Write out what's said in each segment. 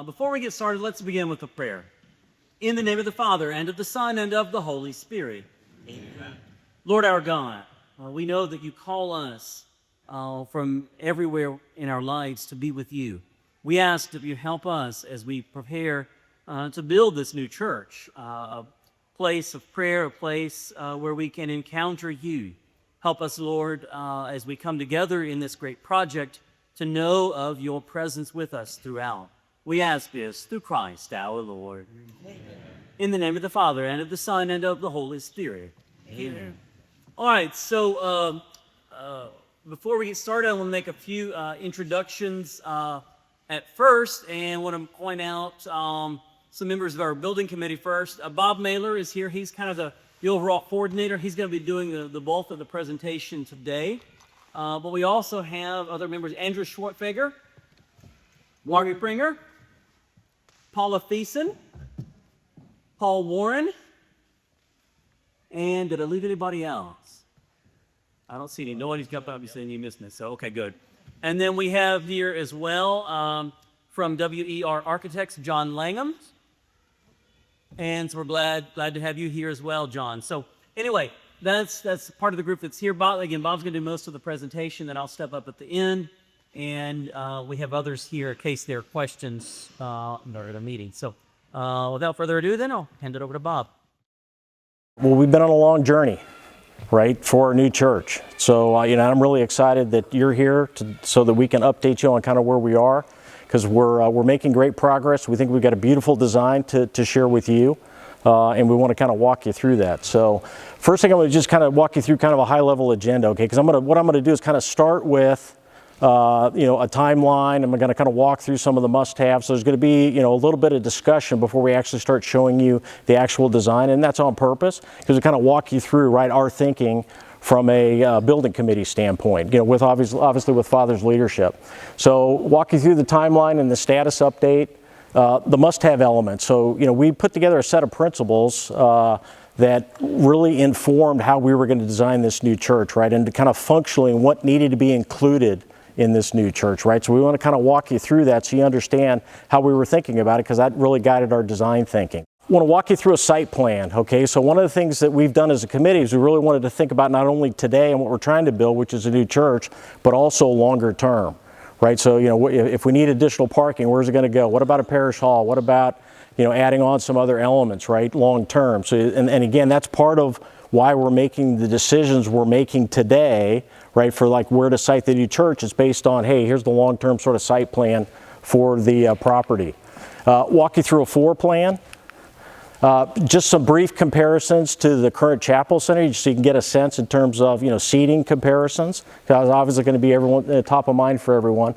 Before we get started, let's begin with a prayer. In the name of the Father, and of the Son, and of the Holy Spirit. Amen. Lord our God, we know that you call us from everywhere in our lives to be with you. We ask that you help us as we prepare to build this new church, a place of prayer, a place where we can encounter you. Help us, Lord, as we come together in this great project to know of your presence with us throughout. We ask this through Christ our Lord. Amen. In the name of the Father, and of the Son, and of the Holy Spirit. Amen. All right, so before we get started, I want to make a few introductions at first, and want to point out some members of our building committee first. Bob Mailer is here. He's kind of the overall coordinator. He's going to be doing the bulk of the presentation today. But we also have other members, Andrew Schwartfeger, Margaret Pringer, Paula Thiessen, Paul Warren, and did I leave anybody else? I don't see any. Nobody's got obviously any missing it, so okay, good. And then we have here as well from WER Architects, John Langham. And so we're glad to have you here as well, John. So anyway, that's part of the group that's here. Bob's going to do most of the presentation, then I'll step up at the end. And we have others here in case there are questions during the meeting. So without further ado, then I'll hand it over to Bob. Well, we've been on a long journey, right, for our new church. So, I'm really excited that you're here so that we can update you on kind of where we are, because we're making great progress. We think we've got a beautiful design to share with you, and we want to kind of walk you through that. So, first thing I'm going to just kind of walk you through kind of a high-level agenda, okay? Because what I'm going to do is kind of start with a timeline. I'm going to kind of walk through some of the must-haves. So there's going to be, a little bit of discussion before we actually start showing you the actual design, and that's on purpose because we kind of walk you through, right, our thinking from a building committee standpoint, with obviously with Father's leadership. So walk you through the timeline and the status update, the must-have elements. So, we put together a set of principles that really informed how we were going to design this new church, right, and kind of functionally what needed to be included in this new church, right? So we want to kind of walk you through that so you understand how we were thinking about it, because that really guided our design thinking. I want to walk you through a site plan, okay? So one of the things that we've done as a committee is we really wanted to think about not only today and what we're trying to build, which is a new church, but also longer term, right? So, if we need additional parking, where's it going to go? What about a parish hall? What about, adding on some other elements, right, long term? So, and again, that's part of why we're making the decisions we're making today, right, for like where to site the new church. It's based on, hey, here's the long-term sort of site plan for the property. Walk you through a floor plan. Just some brief comparisons to the current chapel center, so you can get a sense in terms of, seating comparisons. That's obviously going to be top of mind for everyone.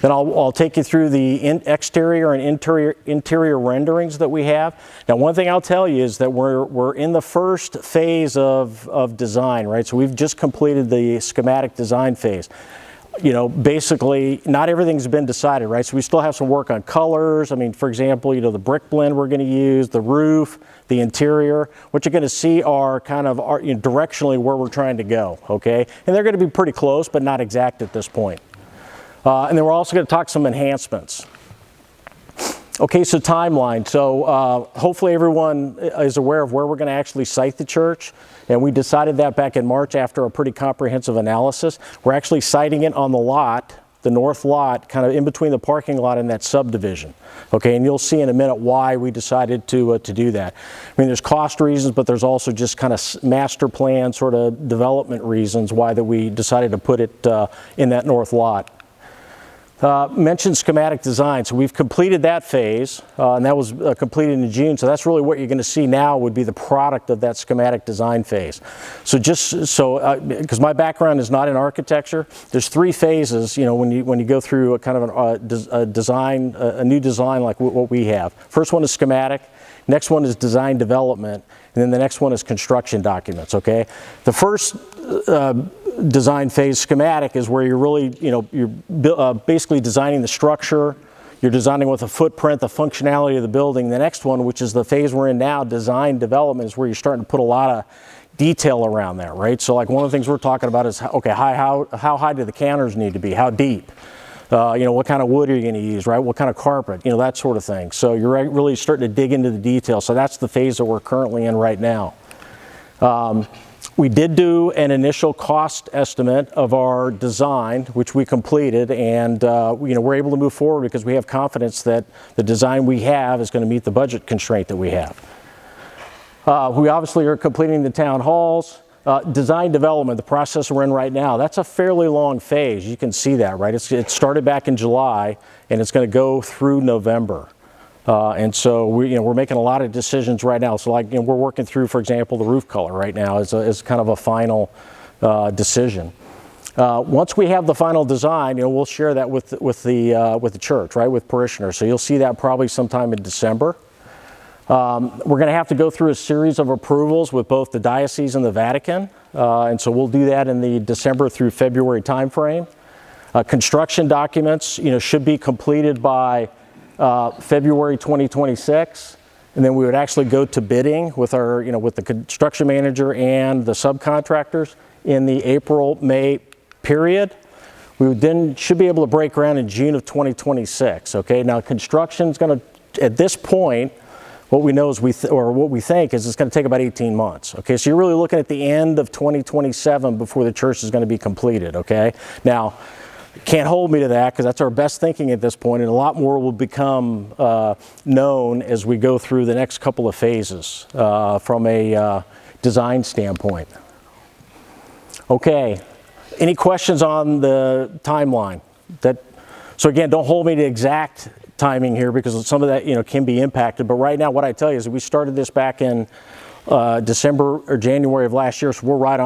Then I'll take you through the exterior and interior renderings that we have. Now, one thing I'll tell you is that we're in the first phase of design, right? So we've just completed the schematic design phase. Basically not everything's been decided, right? So we still have some work on colors. I mean, for example, the brick blend we're going to use, the roof, the interior. What you're going to see are kind of directionally where we're trying to go, okay? And they're going to be pretty close, but not exact at this point. And then we're also going to talk some enhancements. Okay, so timeline. So hopefully everyone is aware of where we're going to actually site the church. And we decided that back in March after a pretty comprehensive analysis. We're actually siting it on the lot, the north lot, kind of in between the parking lot and that subdivision. Okay, and you'll see in a minute why we decided to do that. I mean, there's cost reasons, but there's also just kind of master plan sort of development reasons why that we decided to put it in that north lot. Mentioned schematic design. So we've completed that phase, and that was completed in June. So that's really what you're going to see now would be the product of that schematic design phase. So because my background is not in architecture, there's three phases. When you go through a kind of a design, a new design like what we have. First one is schematic. Next one is design development, and then the next one is construction documents. Okay, the first design phase, schematic, is where you're really, you're basically designing the structure. You're designing with a footprint, the functionality of the building. The next one, which is the phase we're in now, design development, is where you're starting to put a lot of detail around that, right? So like one of the things we're talking about is, okay, how high do the counters need to be? How deep? What kind of wood are you going to use, right? What kind of carpet, that sort of thing. So you're really starting to dig into the details. So that's the phase that we're currently in right now. We did do an initial cost estimate of our design, which we completed, and we're able to move forward because we have confidence that the design we have is going to meet the budget constraint that we have. We obviously are completing the town halls. Design development, the process we're in right now, that's a fairly long phase. You can see that, right? It started back in July, and it's going to go through November. And so we're making a lot of decisions right now. So we're working through, for example, the roof color right now as kind of a final decision. Once we have the final design, we'll share that with the church, right, with parishioners. So you'll see that probably sometime in December. We're going to have to go through a series of approvals with both the diocese and the Vatican, and so we'll do that in the December through February timeframe. Construction documents, should be completed by February 2026, and then we would actually go to bidding with our, with the construction manager and the subcontractors in the April-May period. We then should be able to break ground in June of 2026. Okay, now construction's going to, at this point, what we know is what we think is it's going to take about 18 months. Okay, so you're really looking at the end of 2027 before the church is going to be completed. Okay, now. Can't hold me to that because that's our best thinking at this point, and a lot more will become known as we go through the next couple of phases from a design standpoint. Okay, any questions on the timeline? So again, don't hold me to exact timing here because some of that can be impacted. But right now, what I tell you is we started this back in December or January of last year, so we're right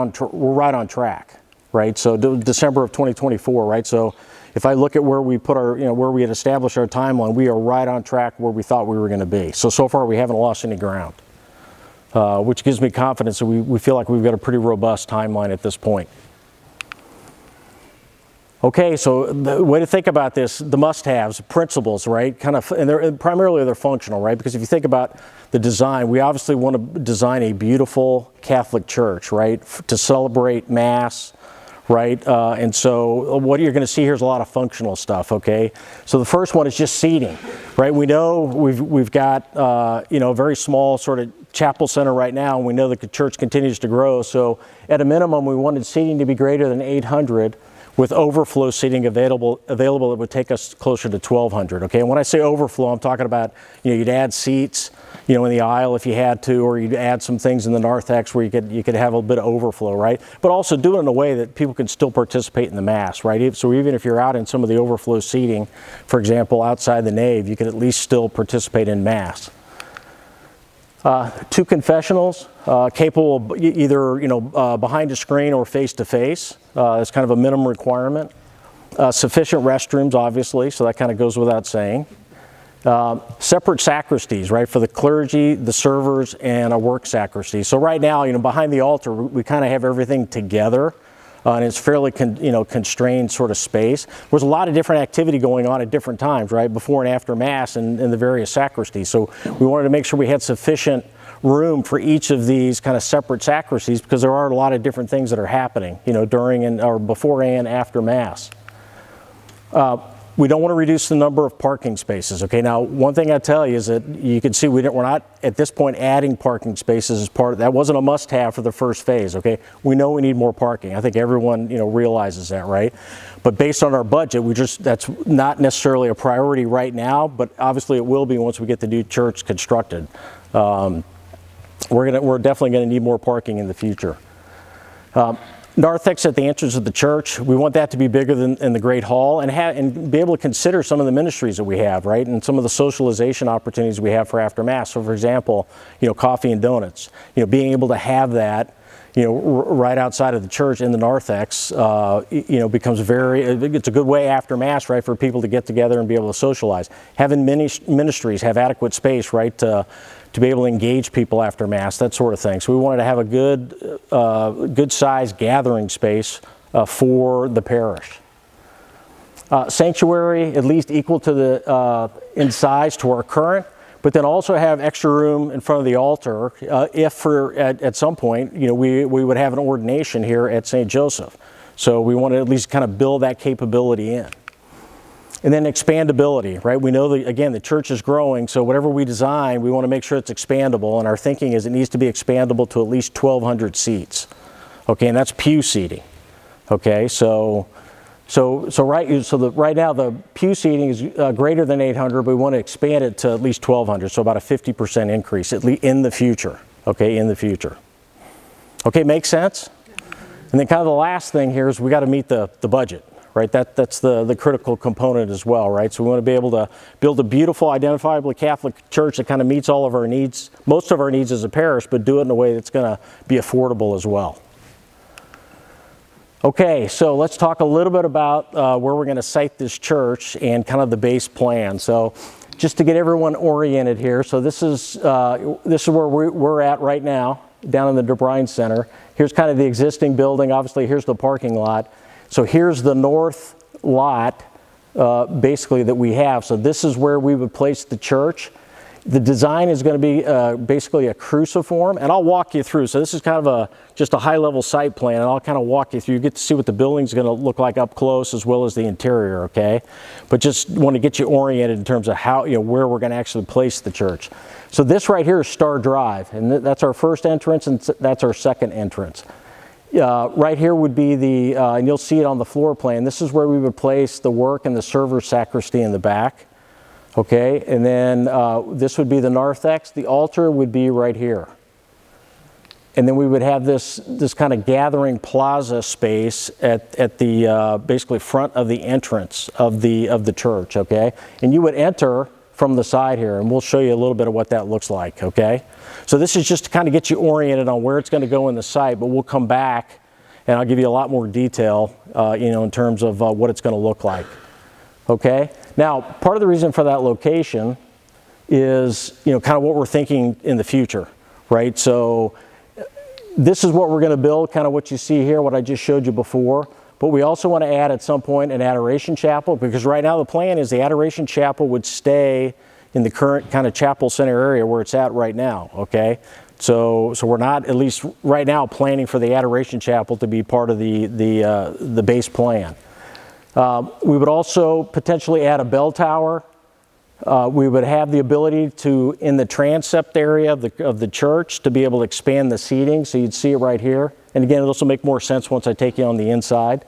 on track. Right, so December of 2024, right? So if I look at where we put our, where we had established our timeline, we are right on track where we thought we were going to be. So far we haven't lost any ground, which gives me confidence that we feel like we've got a pretty robust timeline at this point. Okay, so the way to think about this, the must-haves, principles, right? And primarily they're functional, right? Because if you think about the design, we obviously want to design a beautiful Catholic church, right? To celebrate Mass, right? And so what you're going to see here is a lot of functional stuff, okay? So the first one is just seating, right? We know we've got, a very small sort of chapel center right now, and we know that the church continues to grow. So at a minimum, we wanted seating to be greater than 800 with overflow seating available that would take us closer to 1,200, okay? And when I say overflow, I'm talking about, you'd add seats, in the aisle if you had to, or you'd add some things in the narthex where you could have a bit of overflow, right? But also do it in a way that people can still participate in the Mass, right? So even if you're out in some of the overflow seating, for example, outside the nave, you could at least still participate in Mass. 2 confessionals, capable of either, behind a screen or face-to-face. That's kind of a minimum requirement. Sufficient restrooms, obviously, so that kind of goes without saying. Separate sacristies, right, for the clergy, the servers, and a work sacristy. So right now, behind the altar, we kind of have everything together, and it's fairly, constrained sort of space. There's a lot of different activity going on at different times, right, before and after Mass in the various sacristies. So we wanted to make sure we had sufficient room for each of these kind of separate sacristies because there are a lot of different things that are happening, during or before and after Mass. We don't want to reduce the number of parking spaces. Okay, now one thing I tell you is that you can see we're not at this point adding parking spaces as part of that. Wasn't a must-have for the first phase. Okay, we know we need more parking. I think everyone realizes that, right? But based on our budget, that's not necessarily a priority right now. But obviously it will be once we get the new church constructed. We're definitely going to need more parking in the future. Narthex at the entrance of the church, we want that to be bigger than in the Great Hall and be able to consider some of the ministries that we have, right? And some of the socialization opportunities we have for after Mass. So for example, coffee and donuts, being able to have that, right outside of the church in the narthex, becomes it's a good way after Mass, right, for people to get together and be able to socialize. Having ministries have adequate space, right, to be able to engage people after Mass, that sort of thing. So we wanted to have a good size gathering space for the parish. Sanctuary at least equal to the in size to our current, but then also have extra room in front of the altar if at some point we would have an ordination here at St. Joseph. So we want to at least kind of build that capability in. And then expandability, right? We know that, again, the church is growing, so whatever we design, we want to make sure it's expandable, and our thinking is it needs to be expandable to at least 1,200 seats. Okay, and that's pew seating. Okay, so right now the pew seating is greater than 800, but we want to expand it to at least 1,200, so about a 50% increase at least in the future. Okay, in the future. Okay, makes sense? And then kind of the last thing here is we got to meet the budget. Right, that's the critical component as well, right? So we want to be able to build a beautiful, identifiably Catholic church that kind of meets all of our needs, most of our needs as a parish, but do it in a way that's going to be affordable as well. Okay, so let's talk a little bit about where we're going to site this church and kind of the base plan. So just to get everyone oriented here, so this is where we're at right now, down in the DeBrine Center. Here's kind of the existing building. Obviously, here's the parking lot. So here's the north lot, basically, that we have. So this is where we would place the church. The design is going to be basically a cruciform, and I'll walk you through. So this is kind of just a high-level site plan, and I'll kind of walk you through. You get to see what the building's going to look like up close, as well as the interior. Okay, but just want to get you oriented in terms of how, where we're going to actually place the church. So this right here is Star Drive, and that's our first entrance, and that's our second entrance. Right here would be and you'll see it on the floor plan, this is where we would place the work and the server sacristy in the back. Okay, and then this would be the narthex. The altar would be right here. And then we would have this kind of gathering plaza space at the basically front of the entrance of the church, okay? And you would enter from the side here, and we'll show you a little bit of what that looks like, okay? So this is just to kind of get you oriented on where it's going to go in the site, but we'll come back and I'll give you a lot more detail, in terms of what it's going to look like, okay? Now, part of the reason for that location is, kind of what we're thinking in the future, right? So this is what we're going to build, kind of what you see here, what I just showed you before. But we also want to add at some point an adoration chapel, because right now the plan is the adoration chapel would stay in the current kind of chapel center area where it's at right now, okay? So we're not, at least right now, planning for the adoration chapel to be part of the base plan. We would also potentially add a bell tower. We would have the ability to, in the transept area of the church, to be able to expand the seating, so you'd see it right here. And again, this will make more sense once I take you on the inside.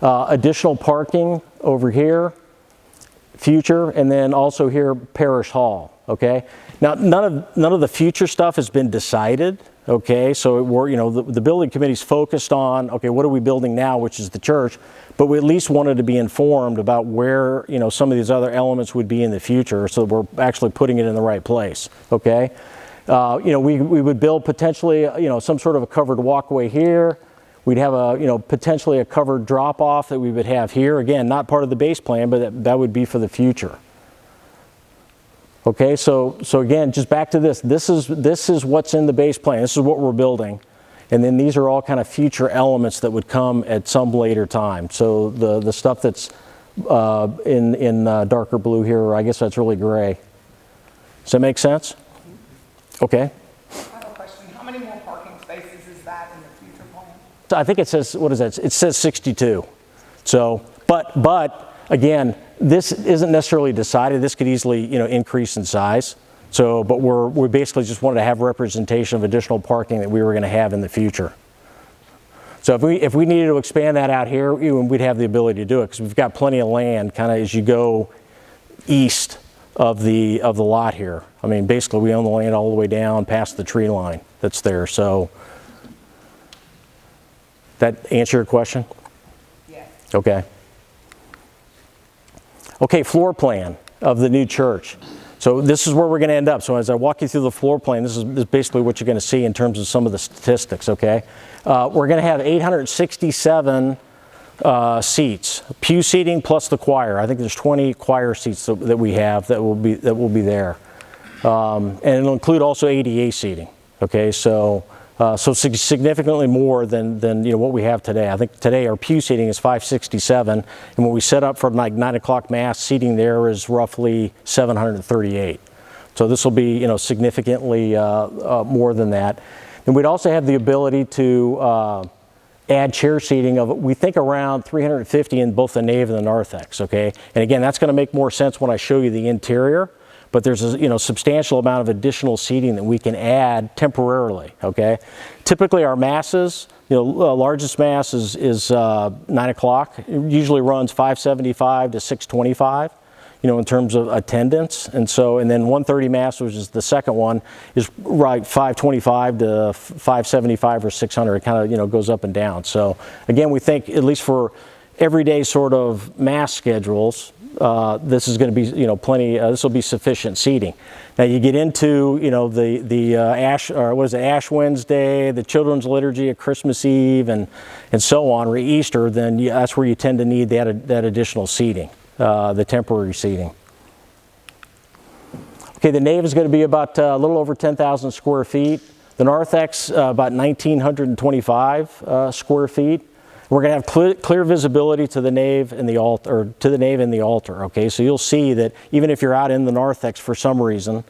Additional parking over here, future, and then also here, parish hall, okay? Now, none of the future stuff has been decided, okay? So the building committee's focused on, okay, what are we building now, which is the church, but we at least wanted to be informed about where, some of these other elements would be in the future, so we're actually putting it in the right place, okay? We would build potentially, some sort of a covered walkway here. We'd have potentially a covered drop-off that we would have here. Again, not part of the base plan, but that would be for the future. Okay, so again, just back to this. This is what's in the base plan. This is what we're building. And then these are all kind of future elements that would come at some later time. So the stuff that's in darker blue here, I guess that's really gray. Does that make sense? Okay. I have a question. How many more parking spaces is that in the future plan? So I think it says, what is that? It says 62. So, but again, this isn't necessarily decided. This could easily, increase in size. So, but we basically just wanted to have representation of additional parking that we were going to have in the future. So if we needed to expand that out here, we'd have the ability to do it, because we've got plenty of land kind of as you go east of the lot here. I mean, basically we own the land all the way down past the tree line that's there. So that answer your question? Yes. Okay. Okay, floor plan of the new church. So this is where we're going to end up. So as I walk you through the floor plan, this is basically what you're going to see in terms of some of the statistics, okay? We're going to have 867 seats, pew seating plus the choir. I think there's 20 choir seats that we have that will be there. And it'll include also ADA seating, okay? So significantly more than what we have today. I think today our pew seating is 567, and when we set up for like 9 o'clock mass, seating there is roughly 738. So this will be significantly more than that. And we'd also have the ability to add chair seating of, we think, around 350 in both the nave and the narthex, okay? And again, that's going to make more sense when I show you the interior, but there's a substantial amount of additional seating that we can add temporarily, okay? Typically our masses, largest mass is 9 o'clock. It usually runs 575 to 625. In terms of attendance. And then 1:30 Mass, which is the second one, is right 525 to 575 or 600. It kind of, goes up and down. So again, we think, at least for everyday sort of Mass schedules, this is going to be, plenty, this will be sufficient seating. Now you get into, the Ash Wednesday, the Children's Liturgy at Christmas Eve, and so on, or Easter, then that's where you tend to need that additional seating. The temporary seating. Okay, the nave is going to be about a little over 10,000 square feet. The narthex about 1,925 square feet. We're going to have clear visibility to the nave and the altar, or to the nave and the altar. Okay, so you'll see that even if you're out in the narthex for some reason,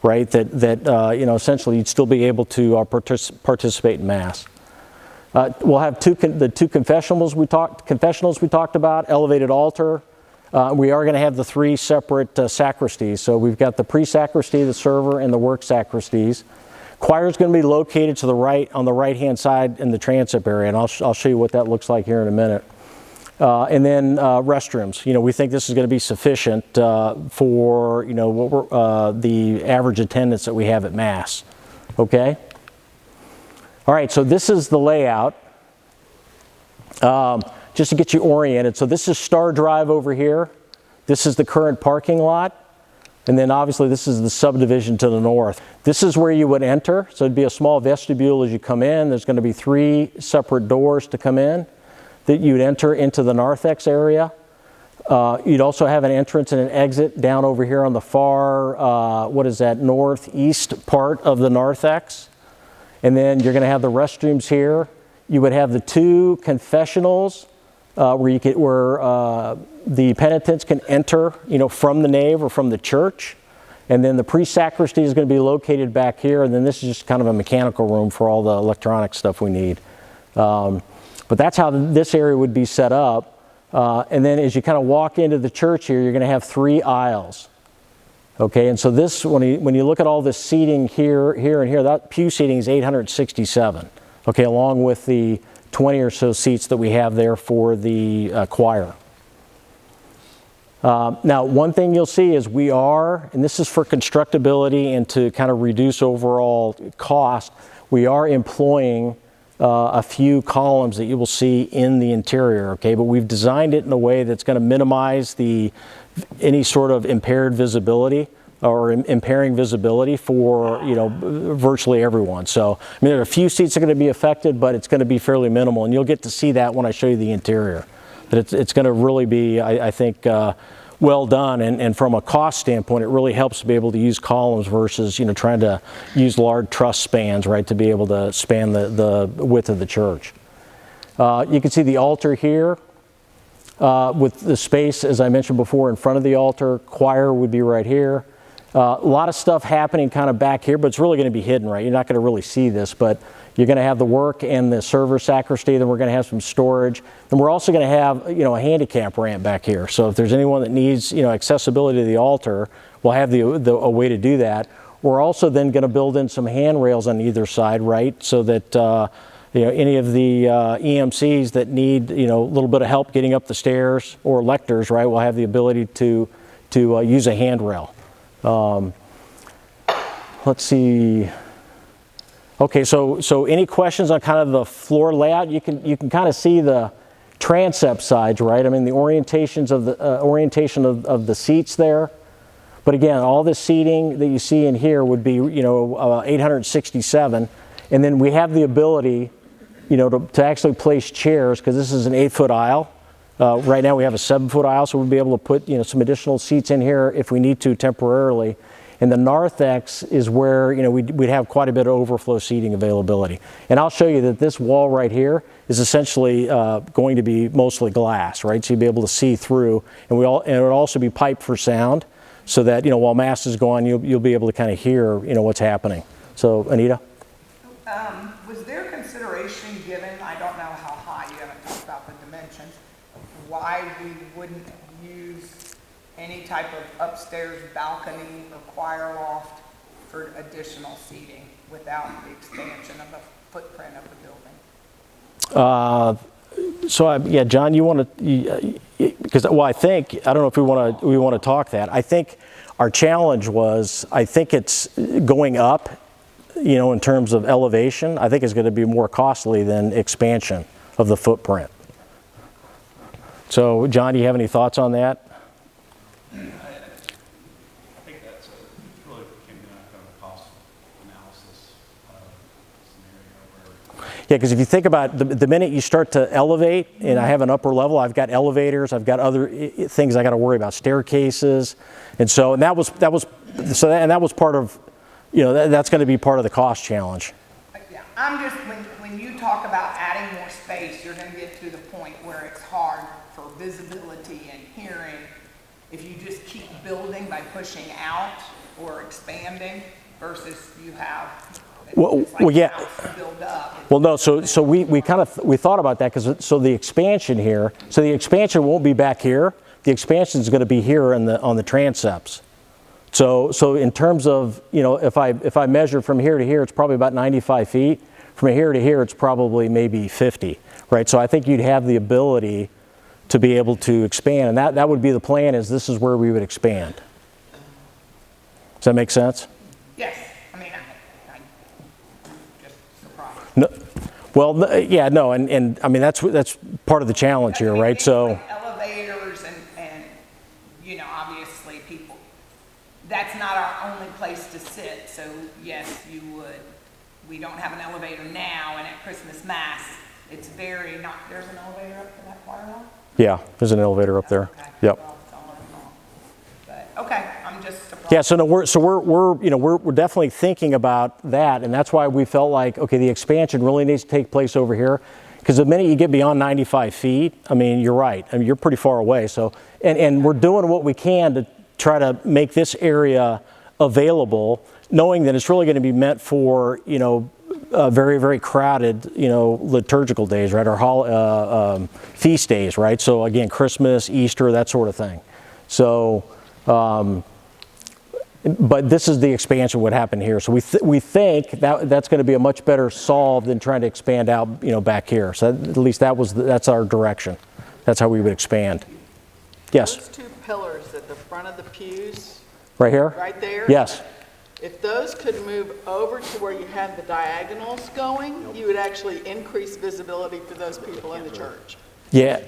right, that essentially you'd still be able to participate in Mass. We'll have the two confessionals we talked about, elevated altar. We are going to have the 3 separate sacristies. So we've got the pre-sacristy, the server, and the work sacristies. Choir is going to be located to the right, on the right-hand side in the transept area, and I'll show you what that looks like here in a minute. And then restrooms. We think this is going to be sufficient for the average attendance that we have at Mass. Okay. All right. So this is the layout. Just to get you oriented. So this is Star Drive over here. This is the current parking lot. And then obviously this is the subdivision to the north. This is where you would enter. So it'd be a small vestibule as you come in. There's going to be 3 separate doors to come in that you'd enter into the narthex area. You'd also have an entrance and an exit down over here on the far, northeast part of the narthex. And then you're going to have the restrooms here. You would have the 2 confessionals where the penitents can enter, from the nave or from the church. And then the pre-sacristy is going to be located back here. And then this is just kind of a mechanical room for all the electronic stuff we need. But that's how this area would be set up. And then as you kind of walk into the church here, you're going to have 3 aisles. Okay, and so this, when you look at all this seating here, and here, that pew seating is 867. Okay, along with the 20 or so seats that we have there for the choir. Now, one thing you'll see is we are, and this is for constructability and to kind of reduce overall cost, we are employing a few columns that you will see in the interior, okay? But we've designed it in a way that's going to minimize any sort of impaired visibility or impairing visibility for, virtually everyone. So, there are a few seats that are going to be affected, but it's going to be fairly minimal, and you'll get to see that when I show you the interior. But it's going to really be, I think, well done, and from a cost standpoint, it really helps to be able to use columns versus, trying to use large truss spans, right, to be able to span the width of the church. You can see the altar here. With the space, as I mentioned before, in front of the altar. Choir would be right here. A lot of stuff happening kind of back here, but it's really going to be hidden, right? You're not going to really see this, but you're going to have the work and the server sacristy. Then we're going to have some storage. And we're also going to have, a handicap ramp back here. So if there's anyone that needs, accessibility to the altar, we'll have a way to do that. We're also then going to build in some handrails on either side, right? So that, any of the EMCs that need, a little bit of help getting up the stairs, or lectors, right, will have the ability to use a handrail. Let's see. Okay, so any questions on kind of the floor layout? You can kind of see the transept sides, right? The orientations of the orientation of the seats there. But again, all the seating that you see in here would be, 867, and then we have the ability, to actually place chairs, because this is an 8-foot aisle. Right now we have a 7-foot aisle, so we'll be able to put, some additional seats in here if we need to temporarily. And the narthex is where, we'd have quite a bit of overflow seating availability. And I'll show you that this wall right here is essentially going to be mostly glass, right? So you'll be able to see through, and it would also be piped for sound, so that, while Mass is going, you'll be able to kind of hear, what's happening. So, Anita? Was there consideration given, I don't know how why we wouldn't use any type of upstairs balcony or choir loft for additional seating without the expansion of the footprint of the building. Yeah, John, you want to, because, well, I don't know if we want to talk that. I think our challenge was, I think it's going up, in terms of elevation, I think is going to be more costly than expansion of the footprint. So, John, do you have any thoughts on that? I think that's really came down to a cost analysis scenario where. Yeah, because if you think about the minute you start to elevate, and I have an upper level, I've got elevators, I've got other things I got to worry about, staircases, and that was part of, that's going to be part of the cost challenge. Yeah, I'm just, when you talk about adding more space, you're going to get to the point where it's hard for visibility and hearing if you just keep building by pushing out or expanding versus you have. Well, yeah. Build up. Well, no. So we thought about that because the expansion here. So the expansion won't be back here. The expansion is going to be here on the transepts. So in terms of, if I measure from here to here, it's probably about 95 feet. From here to here, it's probably maybe 50, right? So I think you'd have the ability to be able to expand, and that would be the plan. This is where we would expand. Does that make sense? Yes. I mean, I'm just surprised. No. Well, yeah, no, and I mean that's part of the challenge here, right? So elevators and obviously people. That's not our only place to sit. So yes, you would. We don't have an elevator now, and at Christmas Mass, it's very not. There's an elevator up to that choir hall. yeah, there's an elevator up there. Okay. Yep. Well, it's all wrong. But okay, I'm just surprised. Yeah, so we're definitely thinking about that, and that's why we felt like, okay, the expansion really needs to take place over here, because the minute you get beyond 95 feet, I mean, you're right. I mean, you're pretty far away. So, and we're doing what we can to try to make this area available, knowing that it's really going to be meant for, very, very crowded, liturgical days, right, or feast days, right? So again, Christmas, Easter, that sort of thing. So, but this is the expansion would happen here. So we think that's going to be a much better solve than trying to expand out, back here. So at least that's our direction. That's how we would expand. Yes. Those two pillars at the front of the pews, Right here? right there? Yes. If those could move over to where you have the diagonals going, you would actually increase visibility for those people in the church. Yeah.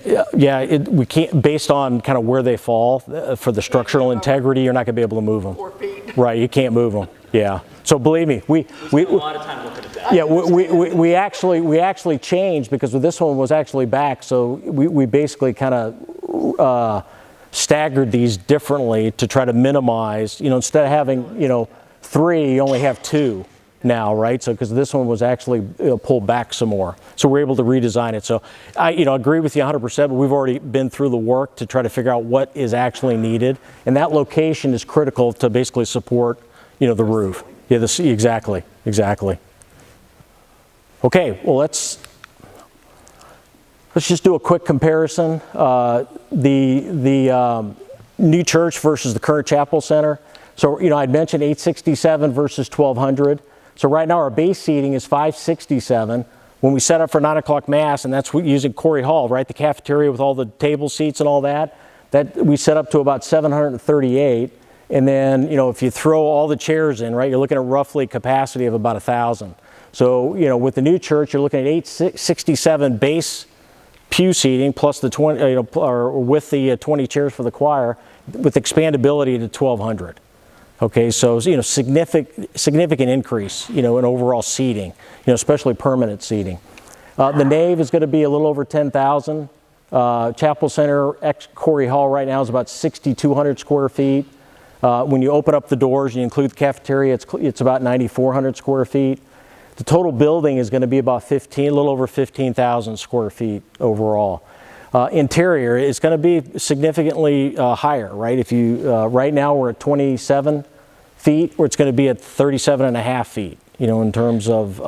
We can't, based on kind of where they fall for the structural integrity, you're not going to be able to move them. 4 feet. Right. You can't move them. Yeah. So believe me, we a lot of time looking at that. yeah, we actually changed because this one was actually back. So we basically kind of staggered these differently to try to minimize, instead of having, 3, you only have 2 now, right? So because this one was actually pulled back some more. So we're able to redesign it. So I agree with you 100%, but we've already been through the work to try to figure out what is actually needed. And that location is critical to basically support, the roof. Yeah, exactly. Okay, well, let's just do a quick comparison. The new church versus the current chapel center. So, I'd mentioned 867 versus 1200. So right now our base seating is 567. When we set up for 9 o'clock Mass, and that's using Corey Hall, right? The cafeteria with all the table seats and all that we set up to about 738. And then, if you throw all the chairs in, right, you're looking at roughly capacity of about 1,000. So, with the new church, you're looking at 867 base pew seating plus the 20, or with the 20 chairs for the choir, with expandability to 1,200. Okay, so significant increase, in overall seating, especially permanent seating. The nave is going to be a little over 10,000. Chapel Center Corey Hall right now is about 6,200 square feet. When you open up the doors, you include the cafeteria, it's about 9,400 square feet. The total building is going to be about a little over 15,000 square feet overall. Interior is going to be significantly higher, right? If you right now we're at 27 feet, or it's going to be at 37 and a half feet, in terms of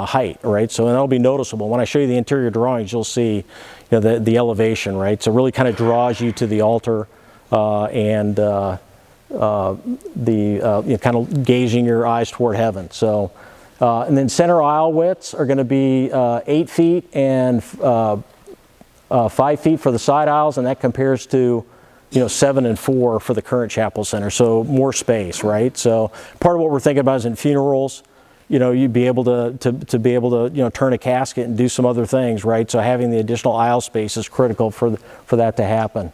height, right? So that'll be noticeable. When I show you the interior drawings, you'll see, the elevation, right? So it really kind of draws you to the altar and kind of gazing your eyes toward heaven. So, and then center aisle widths are going to be 8 feet and 5 feet for the side aisles, and that compares to 7 and 4 for the current chapel center. So more space, right? So part of what we're thinking about is in funerals, you'd be able to be able to turn a casket and do some other things, right? So having the additional aisle space is critical for that to happen.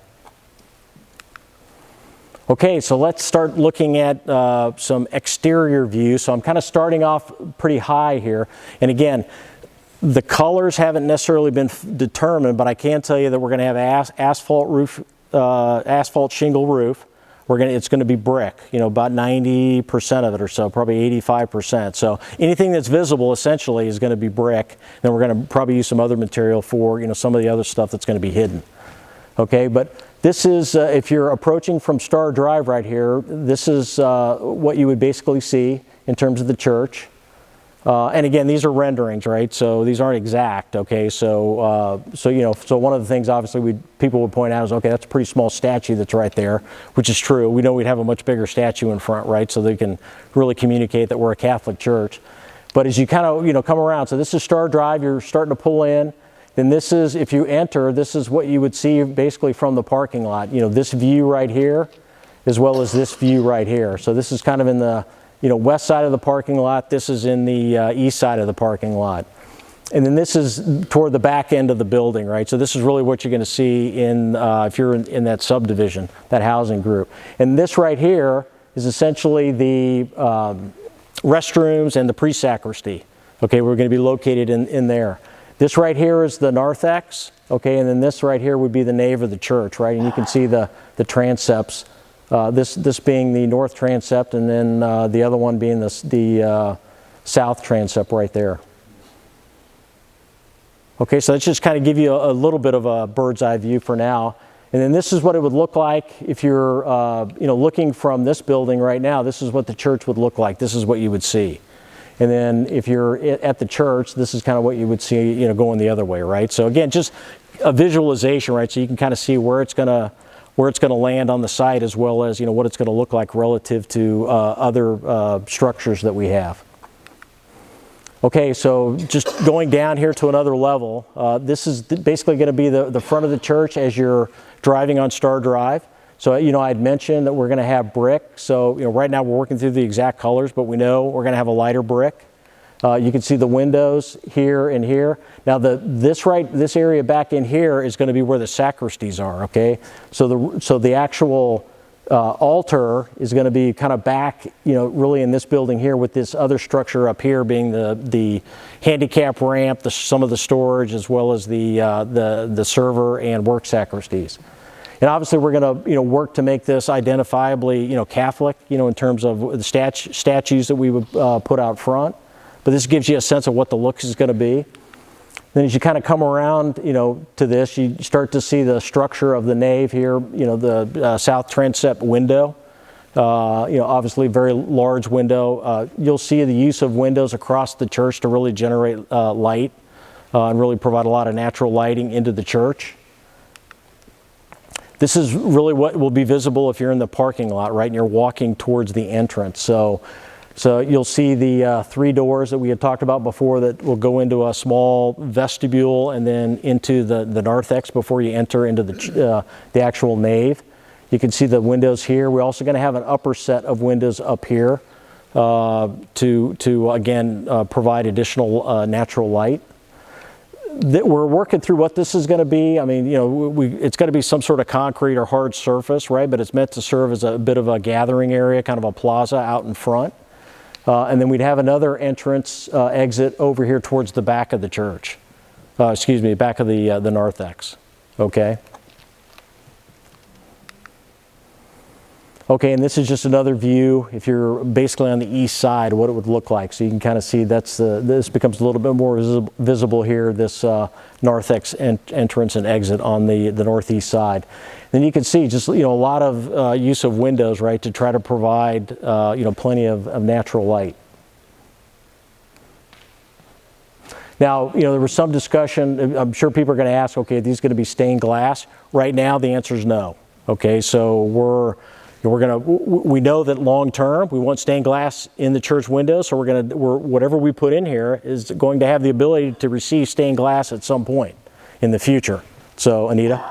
Okay, so let's start looking at some exterior views. So I'm kind of starting off pretty high here. And again, the colors haven't necessarily been determined, but I can tell you that we're going to have asphalt shingle roof. It's going to be brick, about 90% of it or so, probably 85%. So anything that's visible essentially is going to be brick. Then we're going to probably use some other material for, some of the other stuff that's going to be hidden. Okay, but this is, if you're approaching from Star Drive right here, this is what you would basically see in terms of the church. And again, these are renderings, right? So these aren't exact, okay? So one of the things obviously people would point out is, okay, that's a pretty small statue that's right there, which is true. We know we'd have a much bigger statue in front, right? So they can really communicate that we're a Catholic church. But as you kind of, come around, so this is Star Drive, you're starting to pull in. Then this is, if you enter, this is what you would see basically from the parking lot. This view right here, as well as this view right here. So this is kind of in the, west side of the parking lot. This is in the east side of the parking lot. And then this is toward the back end of the building, right? So this is really what you're going to see in, if you're in that subdivision, that housing group. And this right here is essentially the restrooms and the pre-sacristy. Okay, we're going to be located in there. This right here is the narthex, okay, and then this right here would be the nave of the church, right? And you can see the transepts, this being the north transept, and then the other one being the south transept right there. Okay, so let's just kind of give you a little bit of a bird's eye view for now. And then this is what it would look like if you're looking from this building right now. This is what the church would look like. This is what you would see. And then if you're at the church, this is kind of what you would see, going the other way, right? So again, just a visualization, right? So you can kind of see where it's going to land on the site, as well as, what it's going to look like relative to other structures that we have. Okay, so just going down here to another level, this is basically going to be the front of the church as you're driving on Star Drive. So, I had mentioned that we're going to have brick. So, right now we're working through the exact colors, but we know we're going to have a lighter brick. You can see the windows here and here. Now, this area back in here is going to be where the sacristies are, okay? So the actual altar is going to be kind of back, really in this building here, with this other structure up here being the handicap ramp, some of the storage, as well as the server and work sacristies. And obviously we're going to work to make this identifiably Catholic, in terms of the statues that we would put out front. But this gives you a sense of what the look is going to be. Then as you kind of come around to this, you start to see the structure of the nave here, the south transept window. Obviously very large window. You'll see the use of windows across the church to really generate light and really provide a lot of natural lighting into the church. This is really what will be visible if you're in the parking lot, right, and you're walking towards the entrance. So you'll see the 3 doors that we had talked about before that will go into a small vestibule and then into the narthex before you enter into the actual nave. You can see the windows here. We're also going to have an upper set of windows up here to again provide additional natural light. We're working through what this is going to be. I mean, it's going to be some sort of concrete or hard surface, right? But it's meant to serve as a bit of a gathering area, kind of a plaza out in front. And then we'd have another entrance exit over here towards the back of the church. Back of the narthex. Okay. Okay, and this is just another view, if you're basically on the east side, what it would look like. So you can kind of see this becomes a little bit more visible here, this narthex entrance and exit on the northeast side. Then you can see just, a lot of use of windows, right, to try to provide, plenty of natural light. Now, there was some discussion, I'm sure people are going to ask, okay, are these going to be stained glass? Right now, the answer is no. Okay, so we know that long term, we want stained glass in the church windows, so whatever we put in here is going to have the ability to receive stained glass at some point in the future. So, Anita?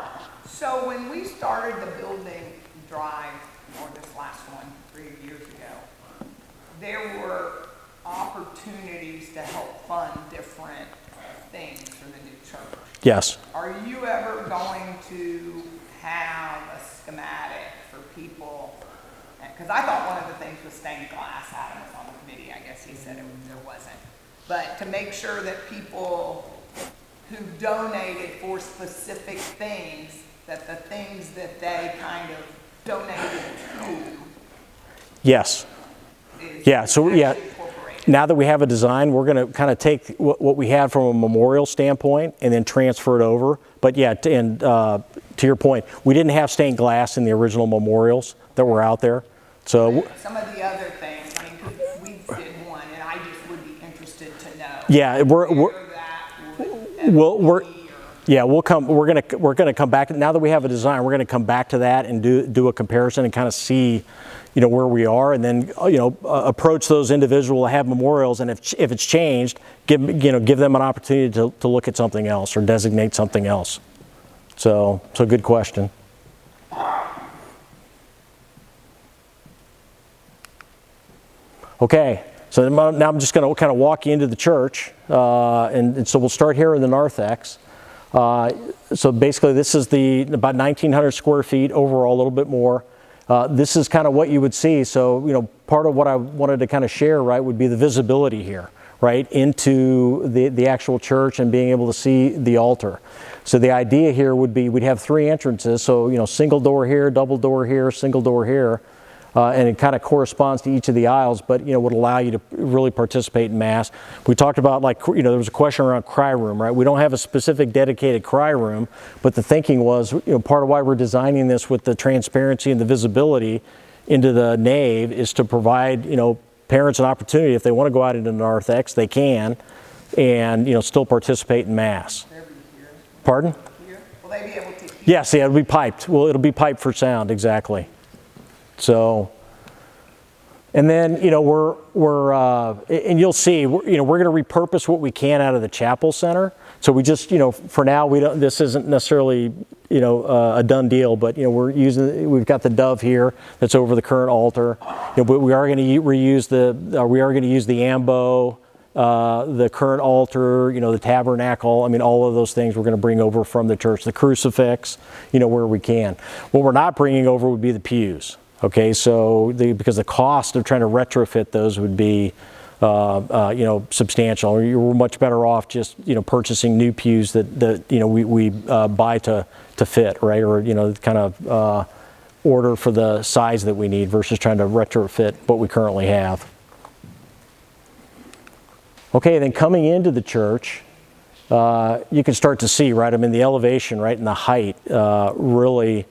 So when we started the building drive, or this last one, 3 years ago, there were opportunities to help fund different things for the new church. Yes. Are you ever going to have a schematic for people? Because I thought one of the things was stained glass. Adam was on the committee. I guess he said there wasn't. But to make sure that people who donated for specific things, that the things that they kind of donated to Yes. is Yeah, so yeah. actually incorporated. Now that we have a design, we're going to kind of take what we had from a memorial standpoint and then transfer it over. But yeah, to your point, we didn't have stained glass in the original memorials that were out there. So Some of the other things, I mean, 'cause we did one, and I just would be interested to know. yeah, where that would be, we're going to come back now that we have a design. We're going to come back to that and do a comparison and kind of see, where we are, and then approach those individuals that have memorials, and if it's changed, give them an opportunity to look at something else or designate something else. So good question. Okay, so now I'm just going to kind of walk you into the church, and so we'll start here in the narthex. So basically, this is about 1,900 square feet overall, a little bit more. This is kind of what you would see. So part of what I wanted to kind of share, right, would be the visibility here, right, into the actual church and being able to see the altar. So the idea here would be we'd have 3 entrances. So single door here, double door here, single door here. And it kind of corresponds to each of the aisles, but would allow you to really participate in Mass. We talked about there was a question around cry room, right? We don't have a specific dedicated cry room, but the thinking was part of why we're designing this with the transparency and the visibility into the nave is to provide parents an opportunity, if they want to go out into the narthex, they can, and still participate in Mass. Pardon? Here? Will they be able to hear? Yes, yeah, it'll be piped. Well, it'll be piped for sound, exactly. So, and then and you'll see we're going to repurpose what we can out of the chapel center. So we just for now this isn't necessarily a done deal, but we've got the dove here that's over the current altar. But we are going to reuse the ambo, the current altar, the tabernacle. I mean, all of those things we're going to bring over from the church. The crucifix, where we can. What we're not bringing over would be the pews. Okay, so because the cost of trying to retrofit those would be, substantial. You're much better off just purchasing new pews that we buy to fit, right, or kind of order for the size that we need versus trying to retrofit what we currently have. Okay, then coming into the church, you can start to see, right? I mean, the elevation, right, and the height really.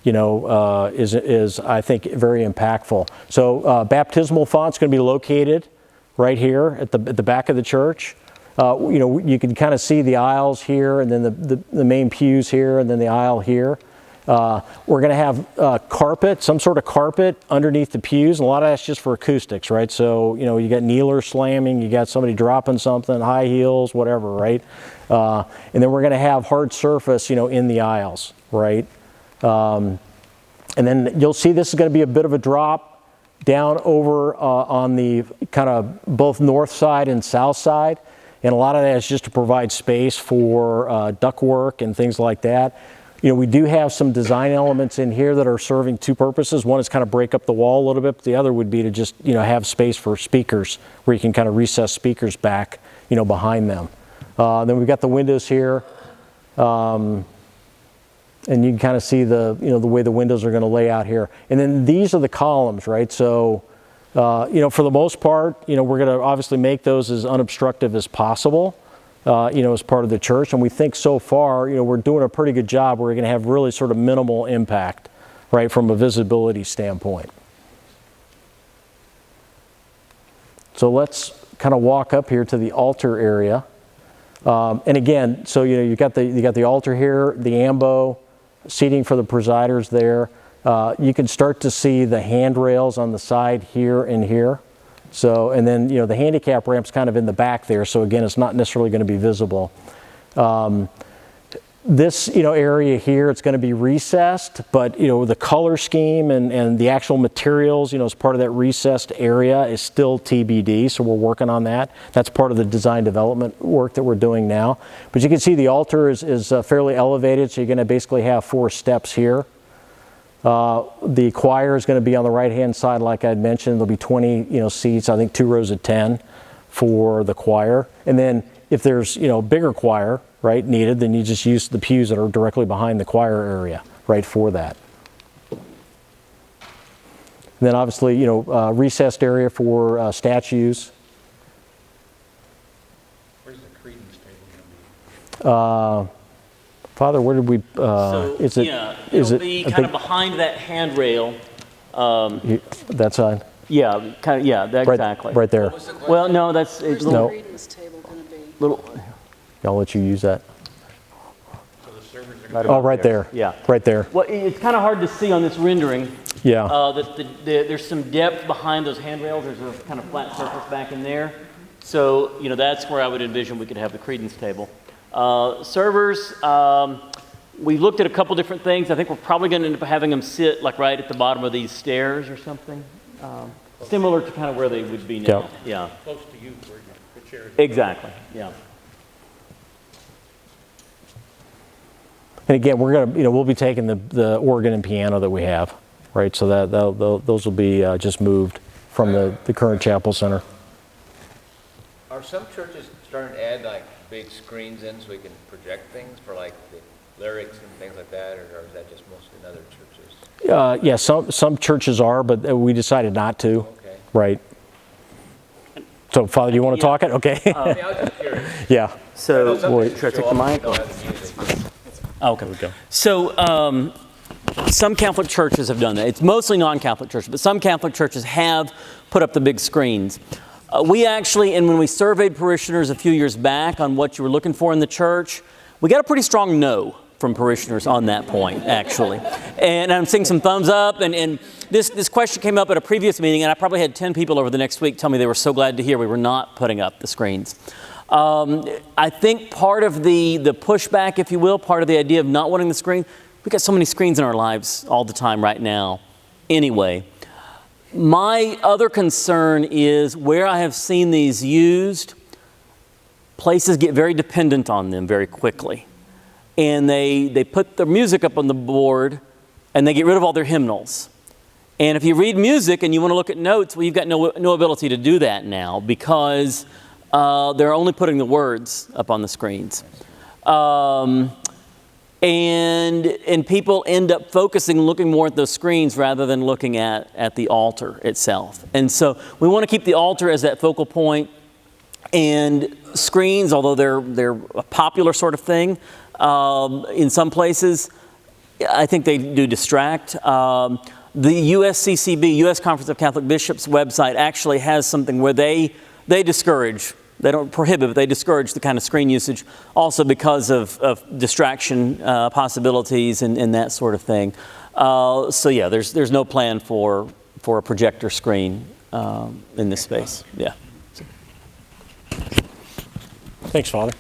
Is I think very impactful. So baptismal font's going to be located right here at the back of the church. You can kind of see the aisles here, and then the main pews here, and then the aisle here. We're going to have carpet, some sort of carpet underneath the pews, and a lot of that's just for acoustics, right? So you got kneelers slamming, you got somebody dropping something, high heels, whatever, right? And then we're going to have hard surface, in the aisles, right? And then you'll see this is going to be a bit of a drop down over on the kind of both north side and south side. And a lot of that is just to provide space for ductwork and things like that. We do have some design elements in here that are serving 2 purposes. One is kind of break up the wall a little bit, but the other would be to just, have space for speakers where you can kind of recess speakers back, behind them. Then we've got the windows here. And you can kind of see the way the windows are going to lay out here. And then these are the columns, right? So, for the most part, we're going to obviously make those as unobstructive as possible, as part of the church. And we think so far, we're doing a pretty good job. We're going to have really sort of minimal impact, right, from a visibility standpoint. So let's kind of walk up here to the altar area. And again, so you got the altar here, the ambo, seating for the presiders there. You can start to see the handrails on the side here and here. So, and then the handicap ramp's kind of in the back there. So again, it's not necessarily going to be visible. This area here, it's going to be recessed, but the color scheme and the actual materials, as part of that recessed area is still TBD. So we're working on that. That's part of the design development work that we're doing now. But you can see the altar is fairly elevated, so you're going to basically have 4 steps here. The choir is going to be on the right-hand side, like I'd mentioned. There'll be 20 seats, I think 2 rows of 10 for the choir. And then if there's bigger choir, right, needed, then you just use the pews that are directly behind the choir area, right, for that. And then obviously, recessed area for statues. Where's the credence table going to be? Father, where did we? So, Is it? yeah, Is it'll it? be I kind of think behind that handrail. that side, Yeah, kind of, yeah, that, right, exactly. right there. Well, no, that's a Where's little, the credence table going to be? little, I'll let you use that. So the servers are going Oh, right there. Yeah. Right there. well, it's kind of hard to see on this rendering. Yeah. There's some depth behind those handrails. There's a kind of flat surface back in there. So, that's where I would envision we could have the credence table. Servers, we looked at a couple different things. I think we're probably going to end up having them sit like right at the bottom of these stairs or something. Similar to kind of where they would be now. Yeah. close to you where the chair is. Exactly. Yeah. And again, we're gonna, we'll be taking the organ and piano that we have, right? So those will be just moved from the current chapel center. Are some churches starting to add like big screens in so we can project things for like the lyrics and things like that, or is that just mostly in other churches? Yeah, some churches are, but we decided not to. Okay. Right. So, Father, do you want to talk it? Okay. I mean, I was just curious. Yeah. So, Some should I churches take show the up mic? and don't have the music. Oh, okay. So, some Catholic churches have done that. It's mostly non-Catholic churches, but some Catholic churches have put up the big screens. We actually, and when we surveyed parishioners a few years back on what you were looking for in the church, we got a pretty strong no from parishioners on that point, actually. And I'm seeing some thumbs up, and this question came up at a previous meeting, and I probably had 10 people over the next week tell me they were so glad to hear we were not putting up the screens. I think part of the pushback, if you will, part of the idea of not wanting the screen, we've got so many screens in our lives all the time right now. Anyway, my other concern is where I have seen these used, places get very dependent on them very quickly. And they put their music up on the board and they get rid of all their hymnals. And if you read music and you want to look at notes, well, you've got no ability to do that now because they're only putting the words up on the screens. And people end up focusing, looking more at those screens rather than looking at the altar itself. And so we want to keep the altar as that focal point. And screens, although they're a popular sort of thing, in some places, I think they do distract. The USCCB, U.S. Conference of Catholic Bishops website actually has something where they discourage, they don't prohibit, but they discourage the kind of screen usage also because of distraction possibilities and that sort of thing. So yeah, there's no plan for a projector screen in this space. Yeah. Thanks, Father.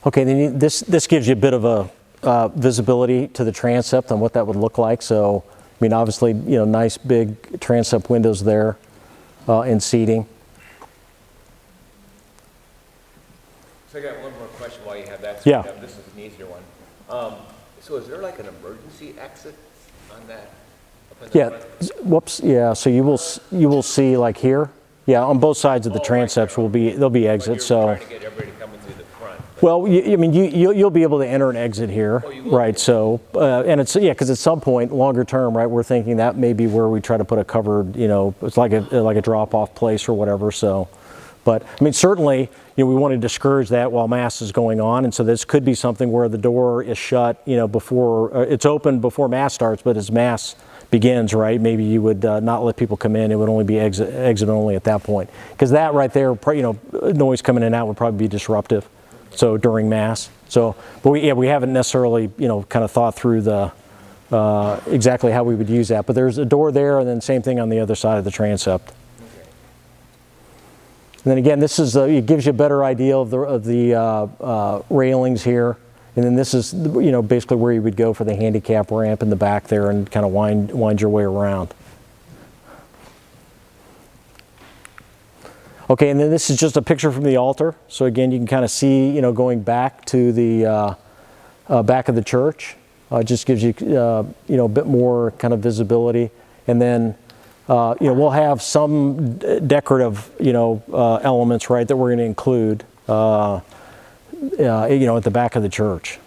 Okay, then this gives you a bit of a visibility to the transept and what that would look like. So, I mean, obviously, nice big transept windows there and seating. So I got one more question while you have that. Yeah. This is an easier one. So is there like an emergency exit on that? Up in the Yeah. front? Whoops. Yeah. So you will see like here. Yeah, on both sides of the transepts there'll be But exits. you're So. trying to get everybody coming through the front. Well, you'll be able to enter and exit here, you will? right? So, and it's because at some point, longer term, right, we're thinking that may be where we try to put a covered, it's like a drop-off place or whatever. So, But I mean, certainly, we want to discourage that while Mass is going on, and so this could be something where the door is shut, before it's open before Mass starts, but as Mass begins, right? Maybe you would not let people come in; it would only be exit only at that point, because that right there, noise coming in and out would probably be disruptive. So during Mass, but we haven't necessarily kind of thought through the exactly how we would use that. But there's a door there, and then same thing on the other side of the transept. And then again, this is it gives you a better idea of the railings here. And then this is basically where you would go for the handicap ramp in the back there, and kind of wind your way around. Okay, and then this is just a picture from the altar. So again, you can kind of see going back to the back of the church. Just gives you a bit more kind of visibility. And then we'll have some decorative, elements, right, that we're going to include, at the back of the church.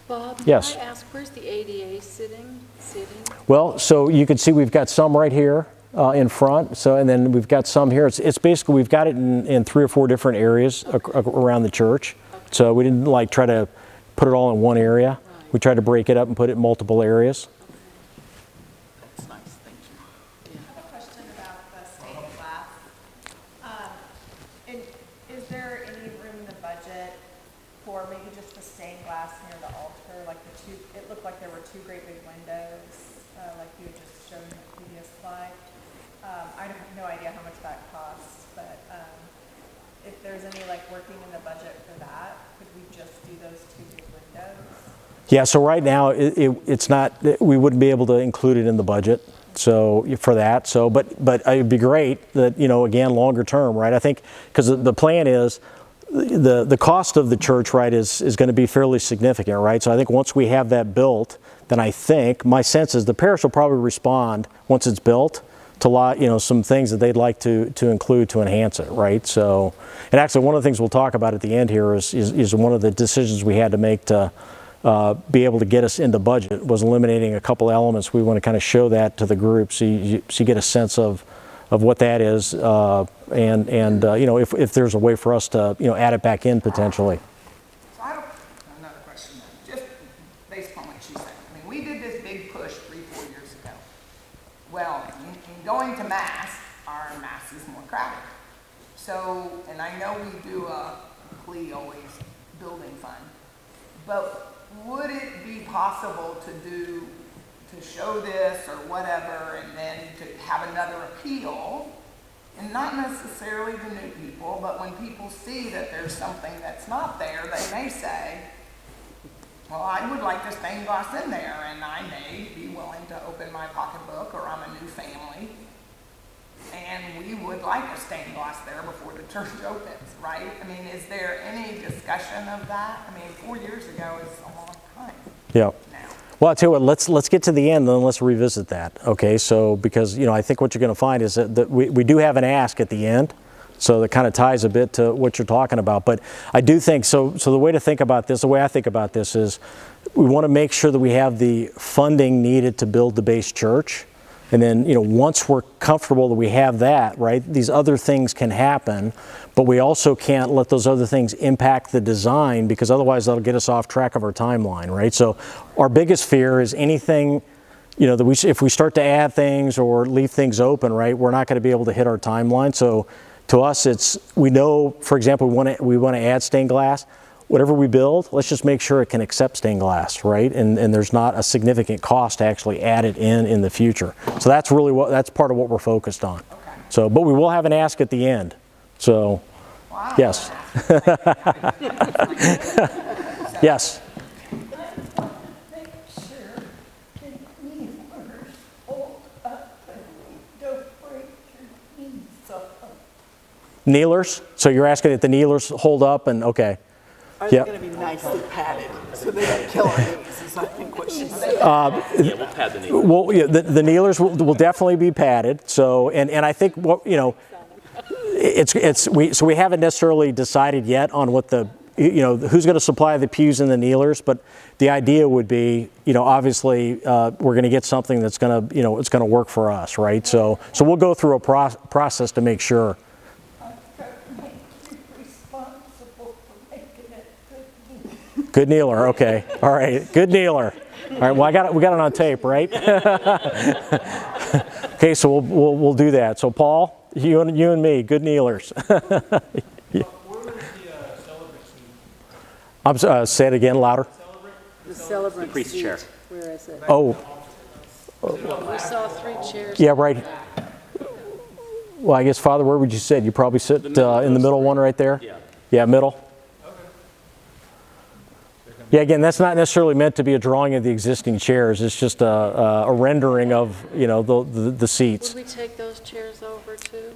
Bob, Yes. may I ask, where's the ADA sitting? Well, so you can see we've got some right here in front. So, and then we've got some here. It's basically, we've got it in 3 or 4 different areas around the church. Okay. So we didn't try to put it all in one area. Right. We tried to break it up and put it in multiple areas. That's nice, thank you. I have a question about the stained glass. Is there any room in the budget for maybe just the stained glass near the altar? It looked like there were 2 great big windows, like you had just shown in the previous slide. I have no idea how much that costs, but if there's any working in the budget for that, could we just do those 2 big windows? Yeah, so right now it's not, we wouldn't be able to include it in the budget. So for that, but it would be great that, again, longer term, right? I think, because the plan is the cost of the church, right, is going to be fairly significant, right? So I think once we have that built, then I think, my sense is the parish will probably respond once it's built to some things that they'd like to include to enhance it, right? So, and actually one of the things we'll talk about at the end here is one of the decisions we had to make to be able to get us into budget was eliminating a couple elements. We want to kind of show that to the group so you get a sense of what that is, and if there's a way for us to add it back in potentially. So I have another question then, just based on what she said. I mean, we did this big push 3-4 years ago. Well, in going to Mass, our Mass is more crowded. So, and I know we do a plea always building fund, but would it be possible to show this or whatever, and then to have another appeal, and not necessarily to new people, but when people see that there's something that's not there, they may say, well, I would like a stained glass in there, and I may be willing to open my pocketbook, or I'm a new family, and we would like a stained glass there before the church opens, right? I mean, is there any discussion of that? I mean, 4 years ago is a long time. Yeah. Now. Well, I'll tell you what, let's get to the end, then let's revisit that, okay? So, because, I think what you're going to find is that we do have an ask at the end, so that kind of ties a bit to what you're talking about. But I do think, so the way to think about this, the way I think about this is we want to make sure that we have the funding needed to build the base church. And then, once we're comfortable that we have that, right, these other things can happen, but we also can't let those other things impact the design, because otherwise that'll get us off track of our timeline, right? So our biggest fear is anything, that if we start to add things or leave things open, right, we're not going to be able to hit our timeline. So to us, we know, for example, we want to add stained glass. Whatever we build, let's just make sure it can accept stained glass, right? And there's not a significant cost to actually add it in the future. So that's really that's part of what we're focused on. Okay. So, but we will have an ask at the end. So, Wow. yes. Yes. Make sure the knee runners hold up and don't break your knees up. Kneelers. So you're asking if the kneelers hold up and okay. Are they Yep. going to be nicely padded so they don't kill our knees, is I think what she's saying. Well, yeah, the kneelers will definitely be padded. So, and I think what so we haven't necessarily decided yet on what who's going to supply the pews and the kneelers, but the idea would be, obviously we're going to get something that's going to, it's going to work for us, right? So we'll go through a process to make sure Good kneeler, okay. All right, good kneeler. All right, well, we got it on tape, right? Okay, so we'll do that. So Paul, you and me, good kneelers. Say it again, louder. The celebrant priest seat. chair. Where is it? Oh, We saw 3 chairs. yeah, right. Well, I guess, Father, where would you sit? You probably sit in the middle one right there? Yeah. Yeah, middle. Yeah, again, that's not necessarily meant to be a drawing of the existing chairs. It's just a rendering of, the seats. Would we take those chairs over too?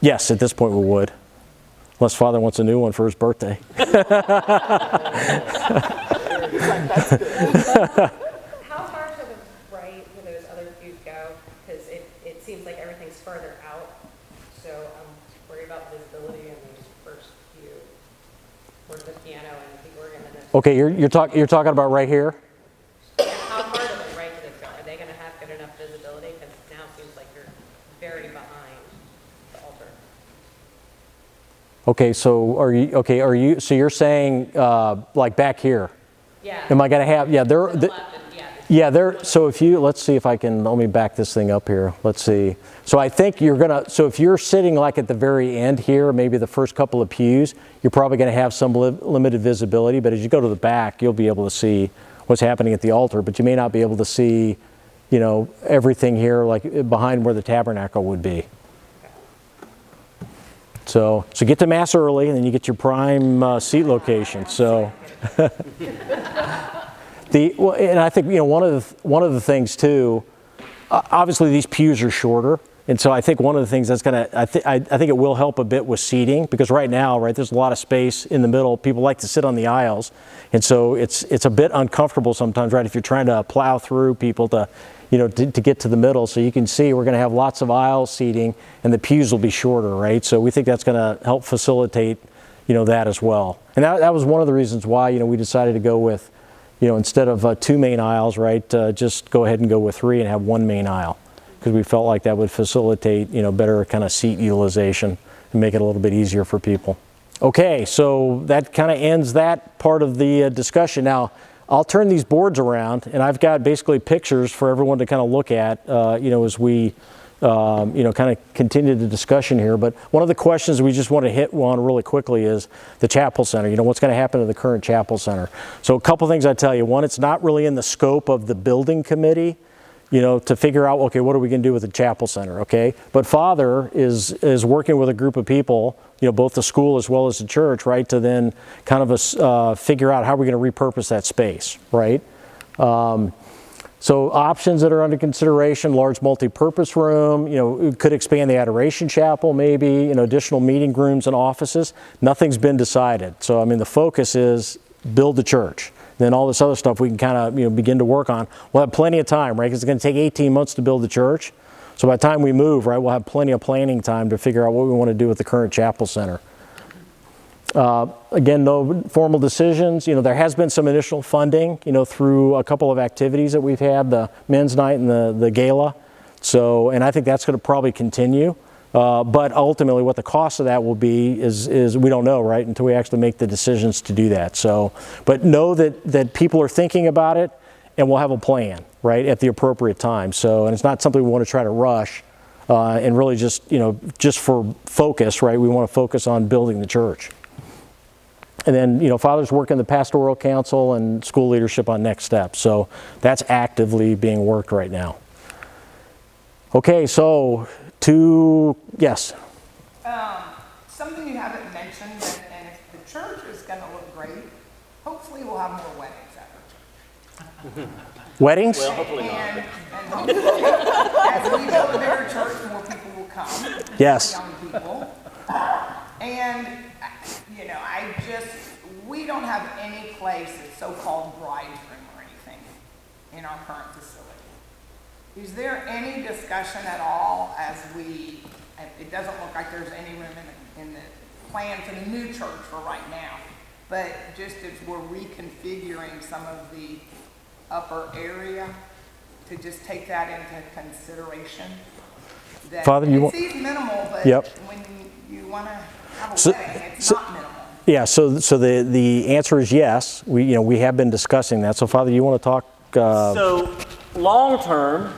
Yes, at this point we would. Unless Father wants a new one for his birthday. How far to the right do those other pews go? Because it seems like everything's further out, so I'm worried about visibility in those first few, towards the piano and the organ. And Okay, you're talking about right here? how far to the right do those go? Are they going to have good enough visibility? Because now it seems like you're very behind the altar. Okay, so so you're saying like back here? Yeah. Am I going to have, yeah, To the left and, yeah. yeah, so let's see if I can, let me back this thing up here. Let's see. So I think so if you're sitting like at the very end here, maybe the first couple of pews, you're probably going to have some limited visibility, but as you go to the back, you'll be able to see what's happening at the altar, but you may not be able to see, everything here like behind where the tabernacle would be. So get to Mass early, and then you get your prime seat location. So, and I think one of the things too. Obviously, these pews are shorter, and so I think one of the things that's I think it will help a bit with seating, because right now, there's a lot of space in the middle. People like to sit on the aisles, and so it's a bit uncomfortable sometimes, right? If you're trying to plow through people to get to the middle. So you can see we're going to have lots of aisle seating, and the pews will be shorter, right? So we think that's going to help facilitate, that as well. And that was one of the reasons why, we decided to go with, instead of 2 main aisles, right, just go ahead and go with 3 and have 1 main aisle, because we felt like that would facilitate, better kind of seat utilization and make it a little bit easier for people. Okay, so that kind of ends that part of the discussion. Now, I'll turn these boards around, and I've got basically pictures for everyone to kind of look at, as we, kind of continue the discussion here. But one of the questions we just want to hit on really quickly is the chapel center. What's going to happen to the current chapel center? So a couple things I tell you. One, it's not really in the scope of the building committee, to figure out, okay, what are we going to do with the chapel center, okay? But Father is working with a group of people, both the school as well as the church, right, to then kind of figure out how we're going to repurpose that space, right? So options that are under consideration: large multi-purpose room, could expand the adoration chapel, maybe, additional meeting rooms and offices. Nothing's been decided. So, the focus is build the church. Then all this other stuff we can kind of, begin to work on. We'll have plenty of time, right? Because it's going to take 18 months to build the church. So by the time we move, right, we'll have plenty of planning time to figure out what we want to do with the current chapel center. Again, no formal decisions. There has been some initial funding, through a couple of activities that we've had, the men's night and the gala. So, and I think that's going to probably continue. But ultimately, what the cost of that will be is we don't know, right, until we actually make the decisions to do that. So, but know that people are thinking about it, and we'll have a plan, right, at the appropriate time. So, and it's not something we want to try to rush, and really just for focus, right. We want to focus on building the church. And then, Father's working the pastoral council and school leadership on next steps. So that's actively being worked right now. Okay, so yes. Something you haven't mentioned, and if the church is gonna look great, hopefully we'll have more weddings at our church. Weddings? And hopefully, as we build a bigger church, more people will come. Yes. Young people. And, we don't have any place that's so-called bride's room or anything in our current facility. Is there any discussion at all it doesn't look like there's any room in the plan for the new church for right now, but just as we're reconfiguring some of the upper area, to just take that into consideration? That Father, it seems minimal, but Yep. when you want to have a wedding, it's not minimal. Yeah, so the answer is yes. We have been discussing that. So Father, you want to talk? So, long term,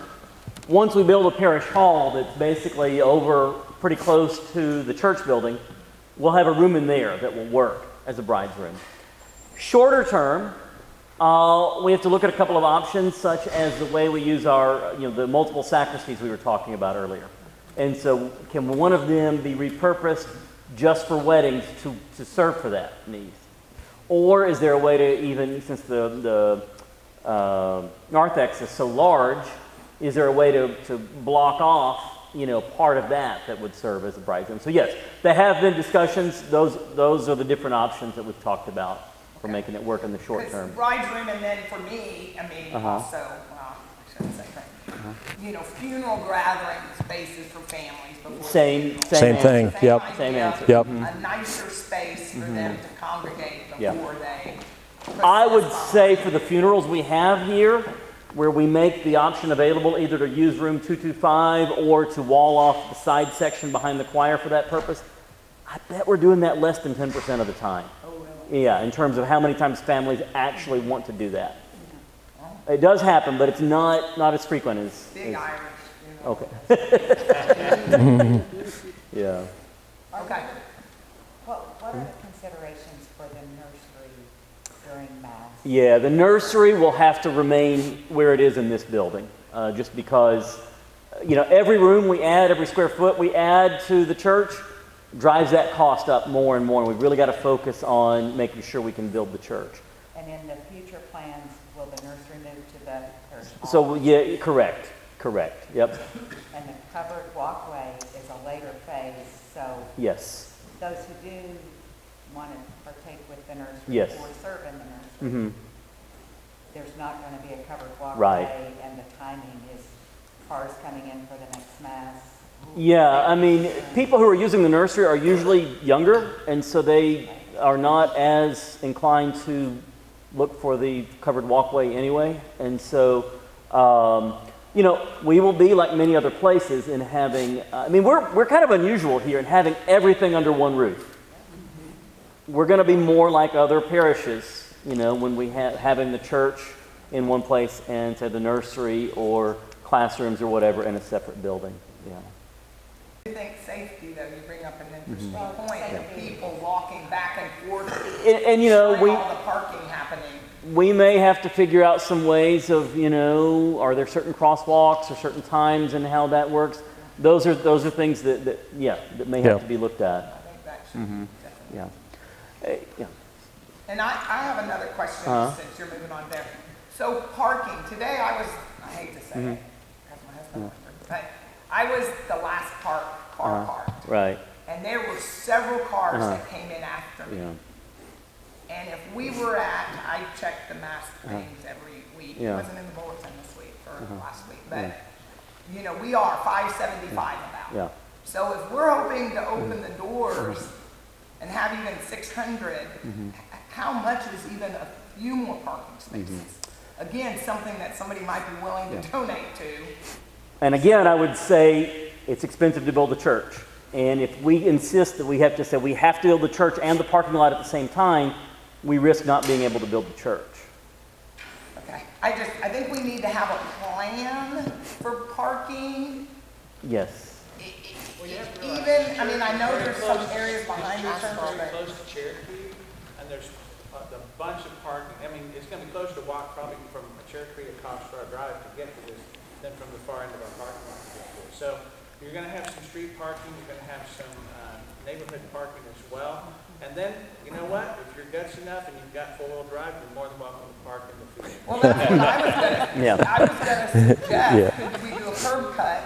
once we build a parish hall that's basically over pretty close to the church building, we'll have a room in there that will work as a bride's room. Shorter term, we have to look at a couple of options, such as the way we use our, the multiple sacristies we were talking about earlier. And so, can one of them be repurposed just for weddings to serve for that need? Or is there a way to even, since the narthex is so large, is there a way to block off, part of that would serve as a bride's room? So yes, there have been discussions. Those are the different options that we've talked about for making it work in the short Because term. bride's room, and then for me, also, well, I shouldn't say that. Funeral gathering spaces for families before. Same Same answer. thing. Yep. Same idea. answer. Yep. A nicer space for them to congregate Yeah. before they. I would say for the funerals we have here, where we make the option available either to use room 225 or to wall off the side section behind the choir for that purpose, I bet we're doing that less than 10% of the time. Oh, really? Yeah, in terms of how many times families actually want to do that. It does happen, but it's not as frequent as. Big Irish, Okay. Yeah. Okay. What are the considerations for the nursery during Mass? Yeah, the nursery will have to remain where it is in this building, just because, every room we add, every square foot we add to the church drives that cost up more and more. And we've really got to focus on making sure we can build the church. And in the future plans, will the nursery move to the parish hall? So, yeah, correct, yep, And the covered walkway is a later phase, so yes. those who do want to partake with the nursery Yes. or serve in the nursery, Hmm. there's not going to be a covered walkway. Right. And the timing is cars coming in for the next Mass. Yeah, I mean, people who are using the nursery are usually younger, and so they are not as inclined to look for the covered walkway anyway. And so, we will be like many other places in having, we're kind of unusual here in having everything under one roof. We're going to be more like other parishes, when we having the church in one place and say the nursery or classrooms or whatever in a separate building. Yeah. I think safety, though, you bring up an interesting point of people walking back and forth. And all the parking happening. we may have to figure out some ways of, are there certain crosswalks or certain times and how that works? Those are things that may have to be looked at. I think that should definitely. Yeah. Yeah. And I have another question since you're moving on there. So parking, today I hate to say it, because my husband went through, but I was the last car parked. Right. And there were several cars that came in after me. Yeah. And if we were I checked the mask things every week. It Yeah. wasn't in the bulletin this week or last week, but we are 575 about. Yeah. So if we're hoping to open the doors and have even 600, how much is even a few more parking spaces? Again, something that somebody might be willing to donate to. And again, I would say it's expensive to build a church. And if we insist that we have to build the church and the parking lot at the same time, we risk not being able to build the church. Okay, I think we need to have a plan for parking. Yes. Even, I know there's some areas behind the church, Very but close to Cherokee, and there's a bunch of parking. It's going to be closer to walk probably from Cherokee to Costa Drive to get to this than from the far end of our parking lot to get to it. So you're going to have some street parking, you're going to have some neighborhood parking as well. And then, you know what? If you're guts enough and you've got four-wheel drive, you're more than welcome to park in the food. well, that's what I was gonna suggest. Could we do a curb cut?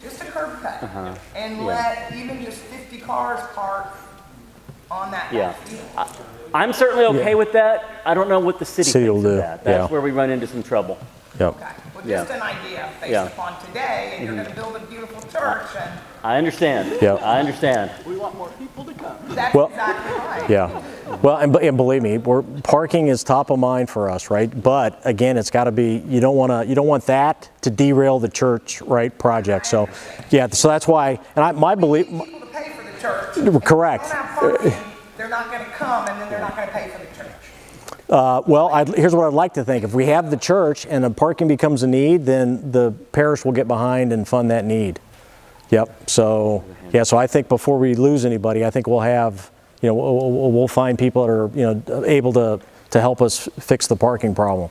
Just a curb cut, and let even just 50 cars park on that Yeah. field. I'm certainly okay with that. I don't know what the city City thinks will of do, that. That's yeah. where we run into some trouble. Yep. Okay, well, Yeah. just an idea based Yeah. upon today, and you're gonna build a beautiful church, and I understand. Yeah. I understand. We want more people to come. that's Well- exactly right. Yeah. Well, and believe me, parking is top of mind for us, right? But again, it's got to be. You don't want that to derail the church, right? Project. So, yeah. So that's why. And my belief. People to pay for the church. Correct. If you don't have parking, they're not gonna come and then they're not gonna pay for the church. Well, here's what I'd like to think. If we have the church and the parking becomes a need, then the parish will get behind and fund that need. Yep. So, yeah, so I think before we lose anybody, I think we'll have, we'll find people that are, able to help us fix the parking problem.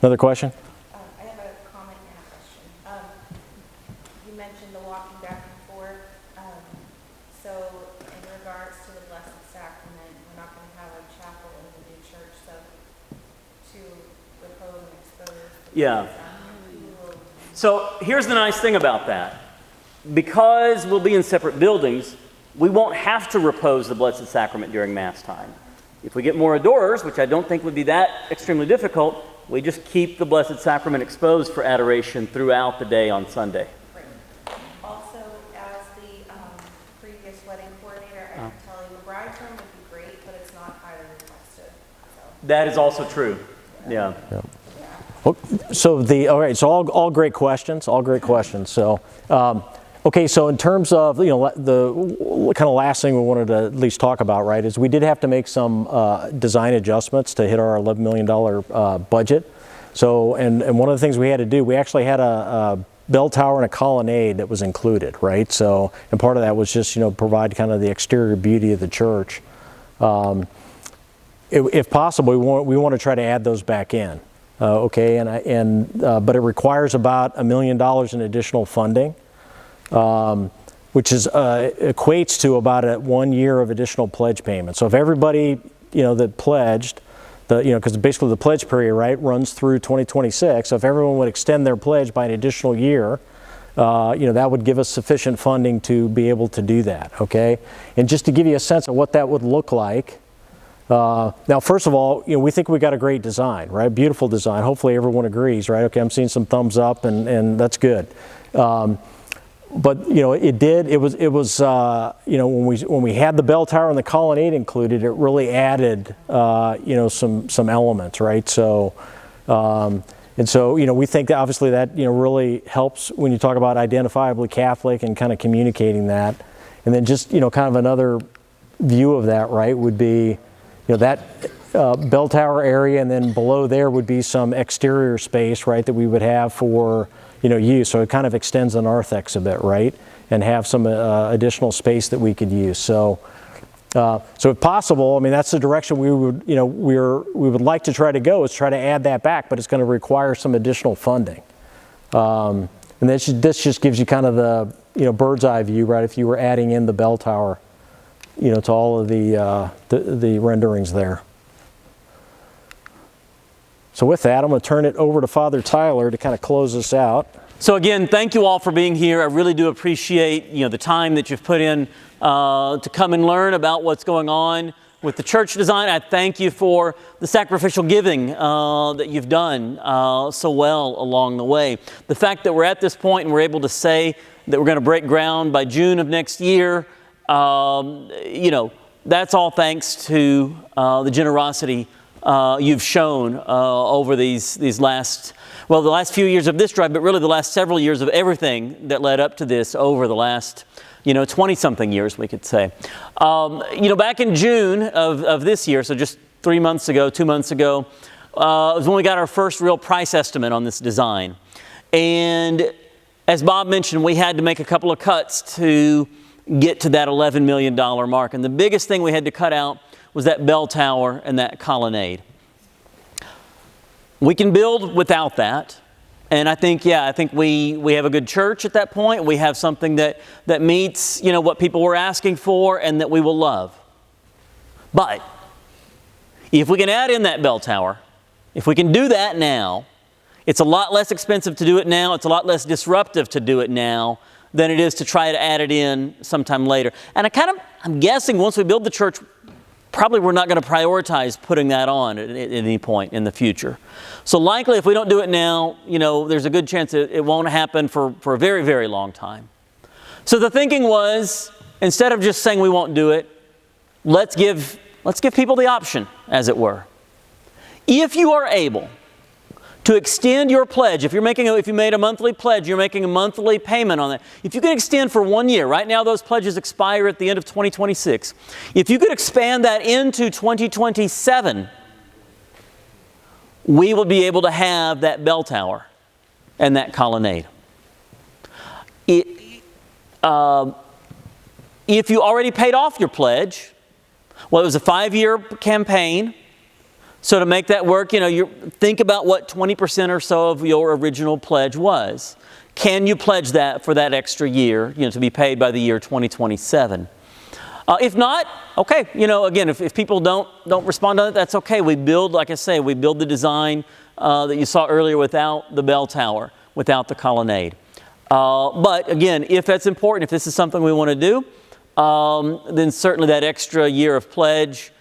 Another question? I have a comment and a question. You mentioned the walking back and forth. So in regards to the Blessed Sacrament, we're not going to have a chapel in the new church, so to repose and expose. Yeah. So here's the nice thing about that. Because we'll be in separate buildings, we won't have to repose the Blessed Sacrament during Mass time. If we get more adorers, which I don't think would be that extremely difficult, we just keep the Blessed Sacrament exposed for adoration throughout the day on Sunday. Also, as the previous wedding coordinator, I can tell you the bride's room would be great, but it's not highly requested. So. That is also true. Yeah. So all right, so all great questions, So, okay, so in terms of, the kind of last thing we wanted to at least talk about, right, is we did have to make some design adjustments to hit our $11 million budget. So, and one of the things we had to do, we actually had a bell tower and a colonnade that was included, right? So, and part of that was just, provide kind of the exterior beauty of the church. If possible, we want to try to add those back in. Okay, but it requires about $1 million in additional funding, which is equates to about 1 year of additional pledge payment. So if everybody that pledged, because basically the pledge period, right, runs through 2026. So if everyone would extend their pledge by an additional year, that would give us sufficient funding to be able to do that. Okay, and just to give you a sense of what that would look like. Now, first of all, we think we got a great design, right? Beautiful design. Hopefully everyone agrees, right? Okay, I'm seeing some thumbs up, and that's good. But it was when we had the bell tower and the colonnade included, it really added some elements, right? So we think that obviously that really helps when you talk about identifiably Catholic and kind of communicating that. And then just kind of another view of that, right, would be that bell tower area, and then below there would be some exterior space, right, that we would have for use. So it kind of extends the narthex a bit, right, and have some additional space that we could use. So if possible, I mean, that's the direction we would we would like to try to go, is try to add that back, but it's going to require some additional funding. And this just gives you kind of the bird's eye view, right, if you were adding in the bell tower, to all of the renderings there. So with that, I'm going to turn it over to Father Tyler to kind of close us out. So again, thank you all for being here. I really do appreciate the time that you've put in to come and learn about what's going on with the church design. I thank you for the sacrificial giving that you've done so well along the way. The fact that we're at this point and we're able to say that we're going to break ground by June of next year, that's all thanks to the generosity you've shown over the last few years of this drive, but really the last several years of everything that led up to this over the last 20-something years, we could say. Back in June of this year, so just 2 months ago, was when we got our first real price estimate on this design. And as Bob mentioned, we had to make a couple of cuts to get to that $11 million mark. And the biggest thing we had to cut out was that bell tower and that colonnade. We can build without that. And I think we have a good church at that point. We have something that meets, what people were asking for and that we will love. But if we can add in that bell tower, if we can do that now, it's a lot less expensive to do it now. It's a lot less disruptive to do it now than it is to try to add it in sometime later. And I'm guessing once we build the church, probably we're not going to prioritize putting that on at any point in the future. So likely if we don't do it now, there's a good chance it won't happen for a very, very long time. So the thinking was, instead of just saying we won't do it, let's give people the option, as it were. If you are able to extend your pledge. If you made a monthly pledge, you're making a monthly payment on that. If you could extend for 1 year, right now those pledges expire at the end of 2026. If you could expand that into 2027, we will be able to have that bell tower and that colonnade. If you already paid off your pledge, well, it was a 5-year campaign. So to make that work, you think about what 20% or so of your original pledge was. Can you pledge that for that extra year, to be paid by the year 2027? If not, okay, again, if people don't respond to it, that's okay. We build, like I say, we build the design that you saw earlier without the bell tower, without the colonnade. But again, if that's important, if this is something we want to do, then certainly that extra year of pledge,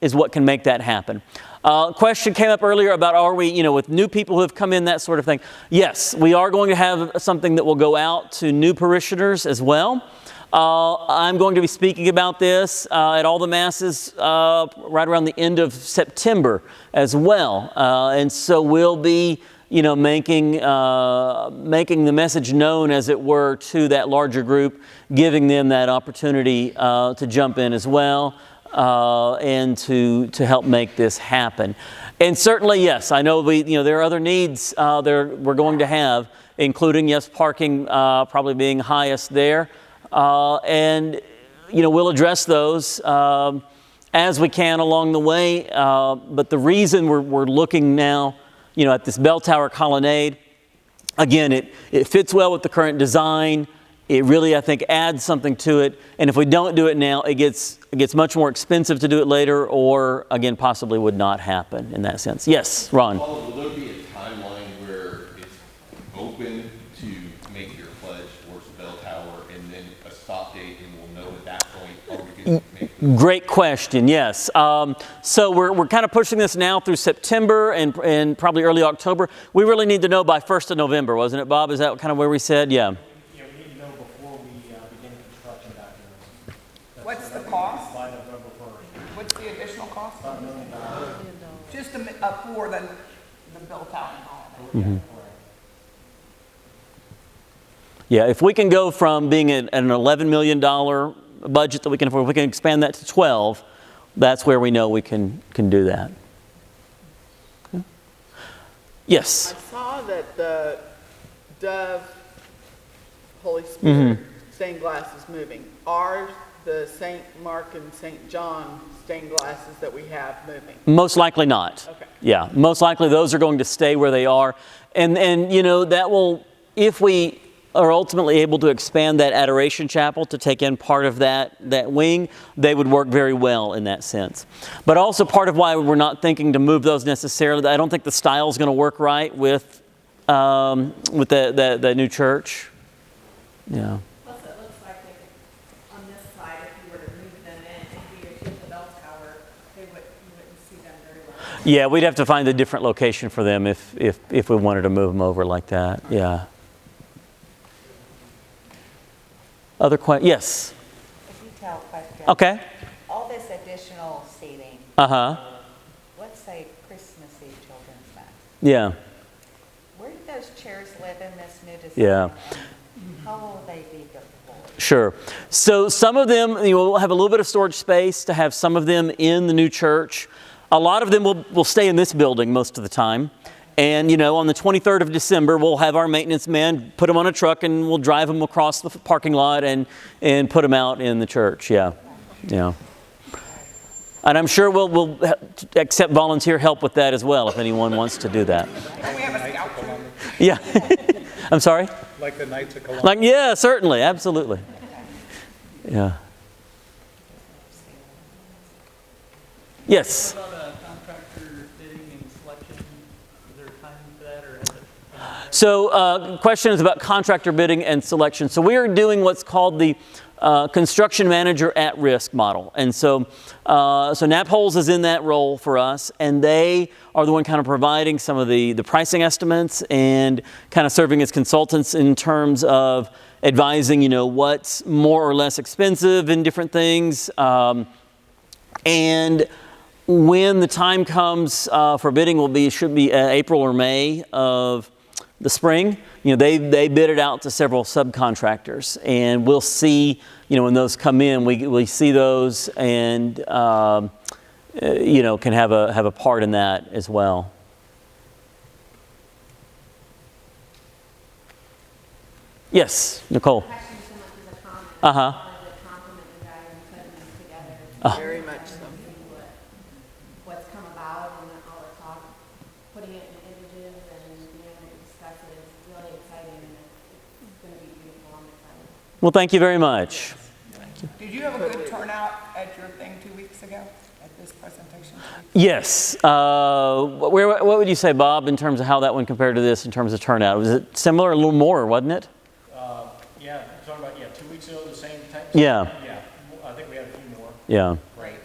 is what can make that happen. Question came up earlier about are we, with new people who have come in, that sort of thing. Yes, we are going to have something that will go out to new parishioners as well. I'm going to be speaking about this at all the masses right around the end of September as well. And so we'll be, making the message known, as it were, to that larger group, giving them that opportunity to jump in as well. And to help make this happen. And certainly, yes, I know there are other needs we're going to have, including, yes, parking probably being highest there. And, we'll address those as we can along the way. But the reason we're looking now, at this bell tower colonnade, again, it fits well with the current design. It really, I think, adds something to it. And if we don't do it now, it gets much more expensive to do it later, or, again, possibly would not happen in that sense. Yes, Ron? Will there be a timeline where it's open to make your pledge towards the bell tower, and then a stop date, and we'll know at that point, are we going to make the... Great question, yes. So we're kind of pushing this now through September and probably early October. We really need to know by 1st of November, wasn't it, Bob? Is that kind of where we said? Yeah. What's the cost? What's the additional cost? Just for the bill tower. Mm-hmm. Yeah, if we can go from being an $11 million budget that we can afford, if we can expand that to 12, that's where we know we can do that. Okay. Yes? I saw that the Dove Holy Spirit stained glass is moving. Are the St. Mark and St. John stained glasses that we have moving? Most likely not. Okay. Yeah, most likely those are going to stay where they are. And that will, if we are ultimately able to expand that Adoration Chapel to take in part of that wing, they would work very well in that sense. But also part of why we're not thinking to move those necessarily, I don't think the style is going to work right with the new church. Yeah. Plus, it looks like they could, on this side, if you were to move them in, if you hit the bell tower, you wouldn't see them very well. Yeah, we'd have to find a different location for them if we wanted to move them over like that. Yeah. Other questions? Yes. A detailed question. Okay. All this additional seating, let's say Christmas Eve Children's Mass. Yeah. Where do those chairs live in this new design? Yeah. And how will they be deployed? Sure. So some of them, we'll have a little bit of storage space to have some of them in the new church. A lot of them will stay in this building most of the time. And, on the 23rd of December, we'll have our maintenance man put them on a truck and we'll drive them across the parking lot and put them out in the church. Yeah. Yeah. And I'm sure we'll accept volunteer help with that as well if anyone wants to do that. And we have a scout troop. Yeah. I'm sorry? Like the Knights of Columbus. Yeah, certainly. Absolutely. Yeah. Yes. What about contractor bidding and selection? Is there a time for that, or has it? So question is about contractor bidding and selection. So we are doing what's called the construction manager at risk model. And so NAPHOLES is in that role for us, and they are the one kind of providing some of the pricing estimates and kind of serving as consultants in terms of advising, what's more or less expensive in different things. And when the time comes for bidding, should be April or May of the spring. They bid it out to several subcontractors, and we'll see. When those come in, we see those, and can have a part in that as well. Yes, Nicole. Question so much as a comment. Uh-huh. The compliment you guys in putting this together. Very much so. What's come about and all the talk, putting it in images and being able to discuss it is really exciting, and it's going to be beautiful. I'm excited. Well, thank you very much. Did you have a good turnout at your thing 2 weeks ago, at this presentation? Yes. What would you say, Bob, in terms of how that one compared to this in terms of turnout? Was it similar, a little more, wasn't it? Yeah, talking about 2 weeks ago, the same time. Yeah. Yeah, I think we had a few more. Yeah. Great.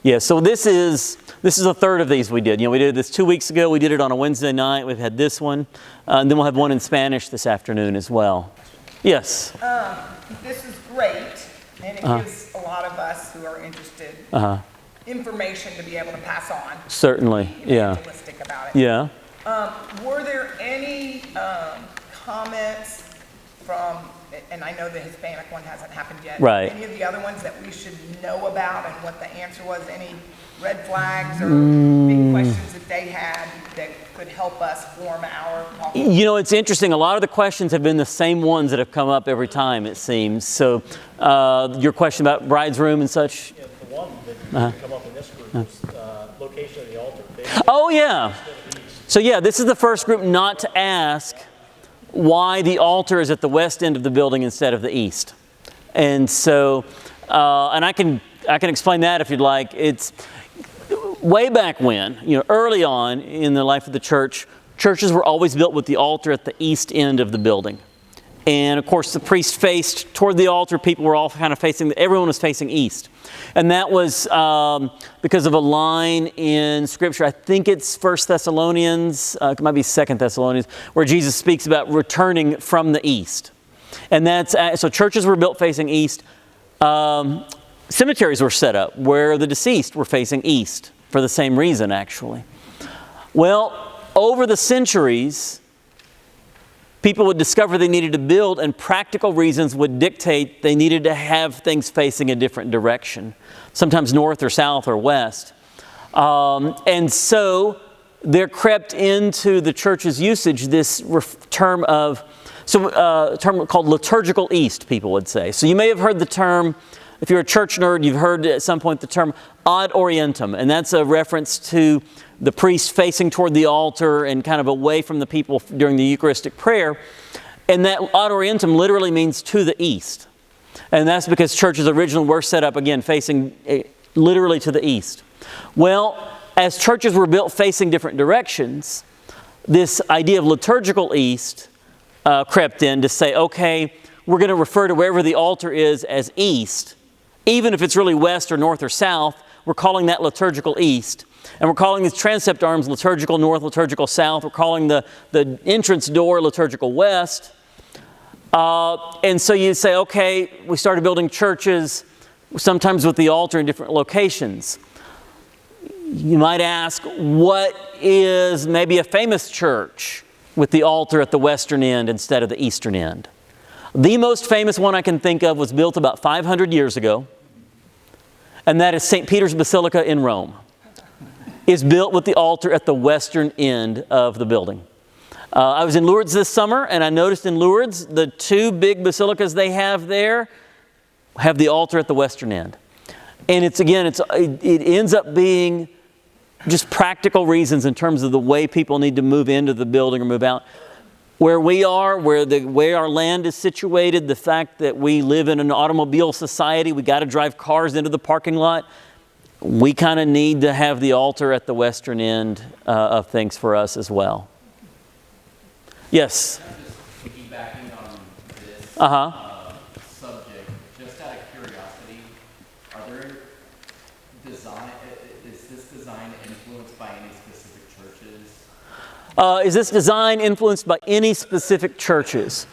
Yeah, so this is a third of these we did. We did this 2 weeks ago. We did it on a Wednesday night. We've had this one. And then we'll have one in Spanish this afternoon as well. Yes. This is great, and it gives a lot of us who are interested information to be able to pass on. Certainly. Be Yeah. evangelistic about it. Yeah. Were there any comments from, and I know the Hispanic one hasn't happened yet. Right. Any of the other ones that we should know about and what the answer was? Any red flags or big questions that they had that could help us form our talk? It's interesting. A lot of the questions have been the same ones that have come up every time, it seems. So your question about bride's room and such. Yeah, the one that didn't come up in this group was location of the altar. Oh, yeah. So, yeah, this is the first group not to ask why the altar is at the west end of the building instead of the east. And so, and I can explain that if you'd like. It's way back when, early on in the life of the church, churches were always built with the altar at the east end of the building. And of course, the priest faced toward the altar. People were all kind of everyone was facing east. And that was because of a line in Scripture. I think it's 1 Thessalonians, it might be 2 Thessalonians, where Jesus speaks about returning from the east. And so churches were built facing east. Cemeteries were set up where the deceased were facing east for the same reason, actually. Well, over the centuries, people would discover they needed to build, and practical reasons would dictate they needed to have things facing a different direction, sometimes north or south or west. And so there crept into the church's usage this term called liturgical east, people would say. So you may have heard the term, if you're a church nerd, you've heard at some point the term ad orientem, and that's a reference to the priest facing toward the altar and kind of away from the people during the Eucharistic prayer. And that ad orientem literally means to the east. And that's because churches originally were set up, again, facing literally to the east. Well, as churches were built facing different directions, this idea of liturgical east crept in to say, okay, we're going to refer to wherever the altar is as east. Even if it's really west or north or south, we're calling that liturgical east. And we're calling these transept arms liturgical north, liturgical south. We're calling the entrance door liturgical west. And so you say, okay, we started building churches, sometimes with the altar in different locations. You might ask, what is maybe a famous church with the altar at the western end instead of the eastern end? The most famous one I can think of was built about 500 years ago, and that is St. Peter's Basilica in Rome. It's built with the altar at the western end of the building. I was in Lourdes this summer, and I noticed in Lourdes, the two big basilicas they have there have the altar at the western end. And it ends up being just practical reasons in terms of the way people need to move into the building or move out. Where we are, where our land is situated, the fact that we live in an automobile society, we got to drive cars into the parking lot. We kind of need to have the altar at the western end of things for us as well. Yes? Just piggybacking on this subject, just out of curiosity, is this design influenced by any specific churches? Is this design influenced by any specific churches?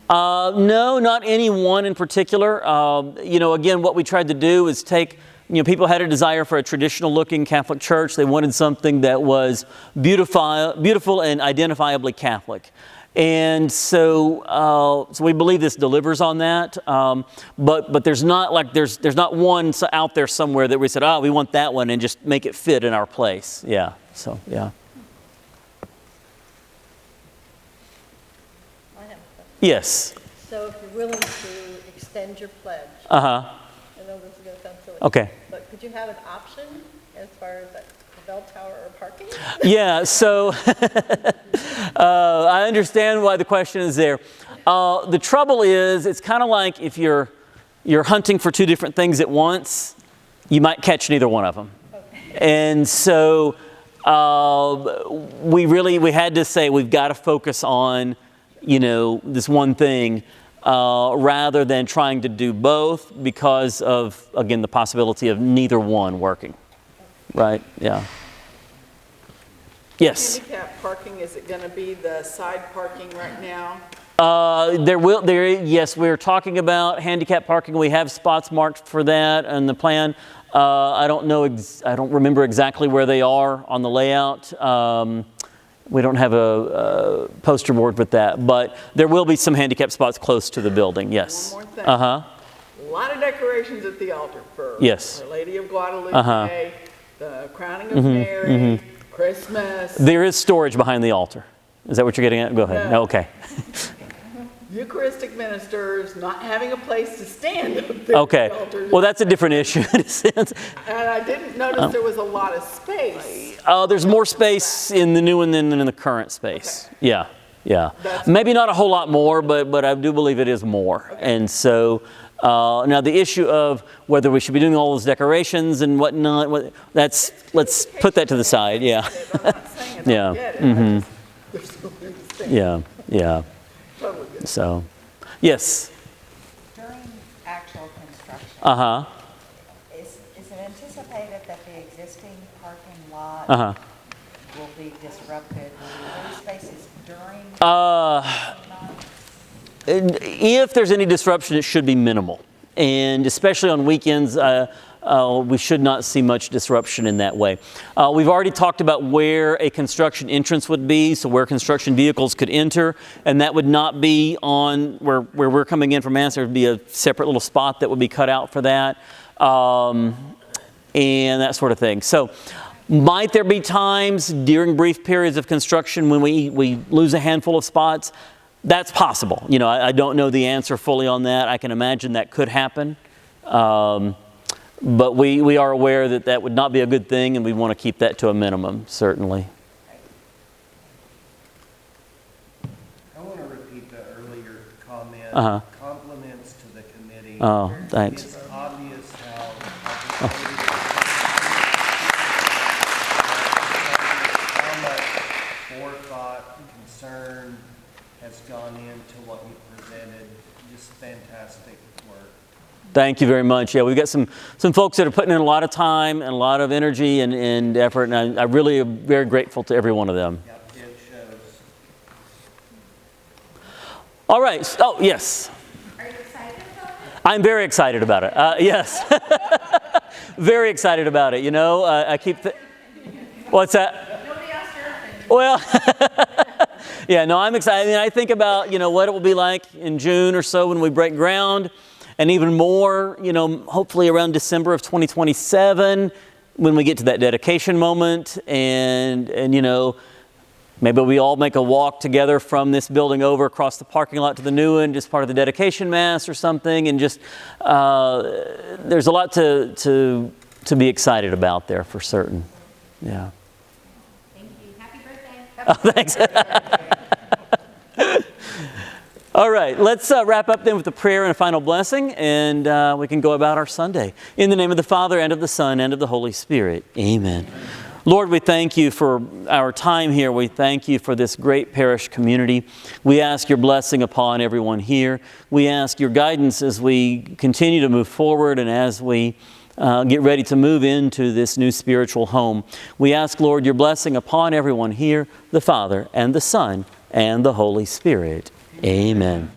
No, not any one in particular. Again, what we tried to do is take people had a desire for a traditional looking Catholic church. They wanted something that was beautiful and identifiably Catholic. And so we believe this delivers on that. But there's not there's not one out there somewhere that we said, oh, we want that one and just make it fit in our place. Yeah. So, yeah. I have a question. Yes. So if you're willing to extend your pledge, Uh-huh. I know this is going to sound silly. Okay. But could you have an option as far as the bell tower or parking? Yeah, so I understand why the question is there. The trouble is, it's kind of like if you're hunting for two different things at once, you might catch neither one of them. Okay. And so we had to say we've got to focus on, this one thing rather than trying to do both because of, again, the possibility of neither one working. Right? Yeah. Yes. Handicap parking, is it going to be the side parking right now? Yes, we're talking about handicap parking. We have spots marked for that in the plan. I don't remember exactly where they are on the layout. We don't have a poster board with that, but there will be some handicap spots close to the building. Yes. One more thing. Uh-huh. A lot of decorations at the altar for Yes. Our Lady of Guadalupe, Uh-huh. the crowning of Mary, Christmas. There is storage behind the altar. Is that what you're getting at? Go ahead. No. Okay. Eucharistic ministers not having a place to stand up there. Okay. At the altar. Well, that's a different issue in a sense. And I didn't notice there was a lot of space. There's more space in the new one than in the current space. Okay. Yeah, yeah. Maybe not a whole lot more, but I do believe it is more. Okay. And so now the issue of whether we should be doing all those decorations and whatnot, let's put that to the side. Yeah. I'm not saying I Yeah. don't get it. Mm-hmm. There's so many things. Yeah. Yeah. Totally get it. So, yes. During actual construction, Uh-huh. is it anticipated that the existing parking lot Uh-huh. will be disrupted? Will you lose spaces during? If there's any disruption, it should be minimal. And especially on weekends, we should not see much disruption in that way. We've already talked about where a construction entrance would be, so where construction vehicles could enter, and that would not be on where we're coming in from Mass. There would be a separate little spot that would be cut out for that, and that sort of thing. So might there be times during brief periods of construction when we lose a handful of spots? That's possible. I don't know the answer fully on that. I can imagine that could happen. But we are aware that would not be a good thing, and we want to keep that to a minimum, certainly. I want to repeat the earlier comment. Uh-huh. Compliments to the committee. Oh, thanks. It's obvious how much forethought, concern has gone into what you presented. Just fantastic work. Thank you very much. Yeah, we've got some folks that are putting in a lot of time and a lot of energy and effort, and I really am very grateful to every one of them. Yep, it shows. All right. Oh, yes. Are you excited about it? I'm very excited about it. Yes. Very excited about it. I keep... What's that? Nobody asked your opinion. Well, yeah, no, I'm excited. I think about, what it will be like in June or so when we break ground, and even more, hopefully around December of 2027 when we get to that dedication moment, and maybe we all make a walk together from this building over across the parking lot to the new one, just part of the dedication mass or something, and just there's a lot to be excited about there for certain. Yeah. Thank you. Happy birthday. Oh, thanks. All right, let's wrap up then with a prayer and a final blessing, and we can go about our Sunday. In the name of the Father, and of the Son, and of the Holy Spirit. Amen. Lord, we thank you for our time here. We thank you for this great parish community. We ask your blessing upon everyone here. We ask your guidance as we continue to move forward and as we get ready to move into this new spiritual home. We ask, Lord, your blessing upon everyone here, the Father, and the Son, and the Holy Spirit. Amen.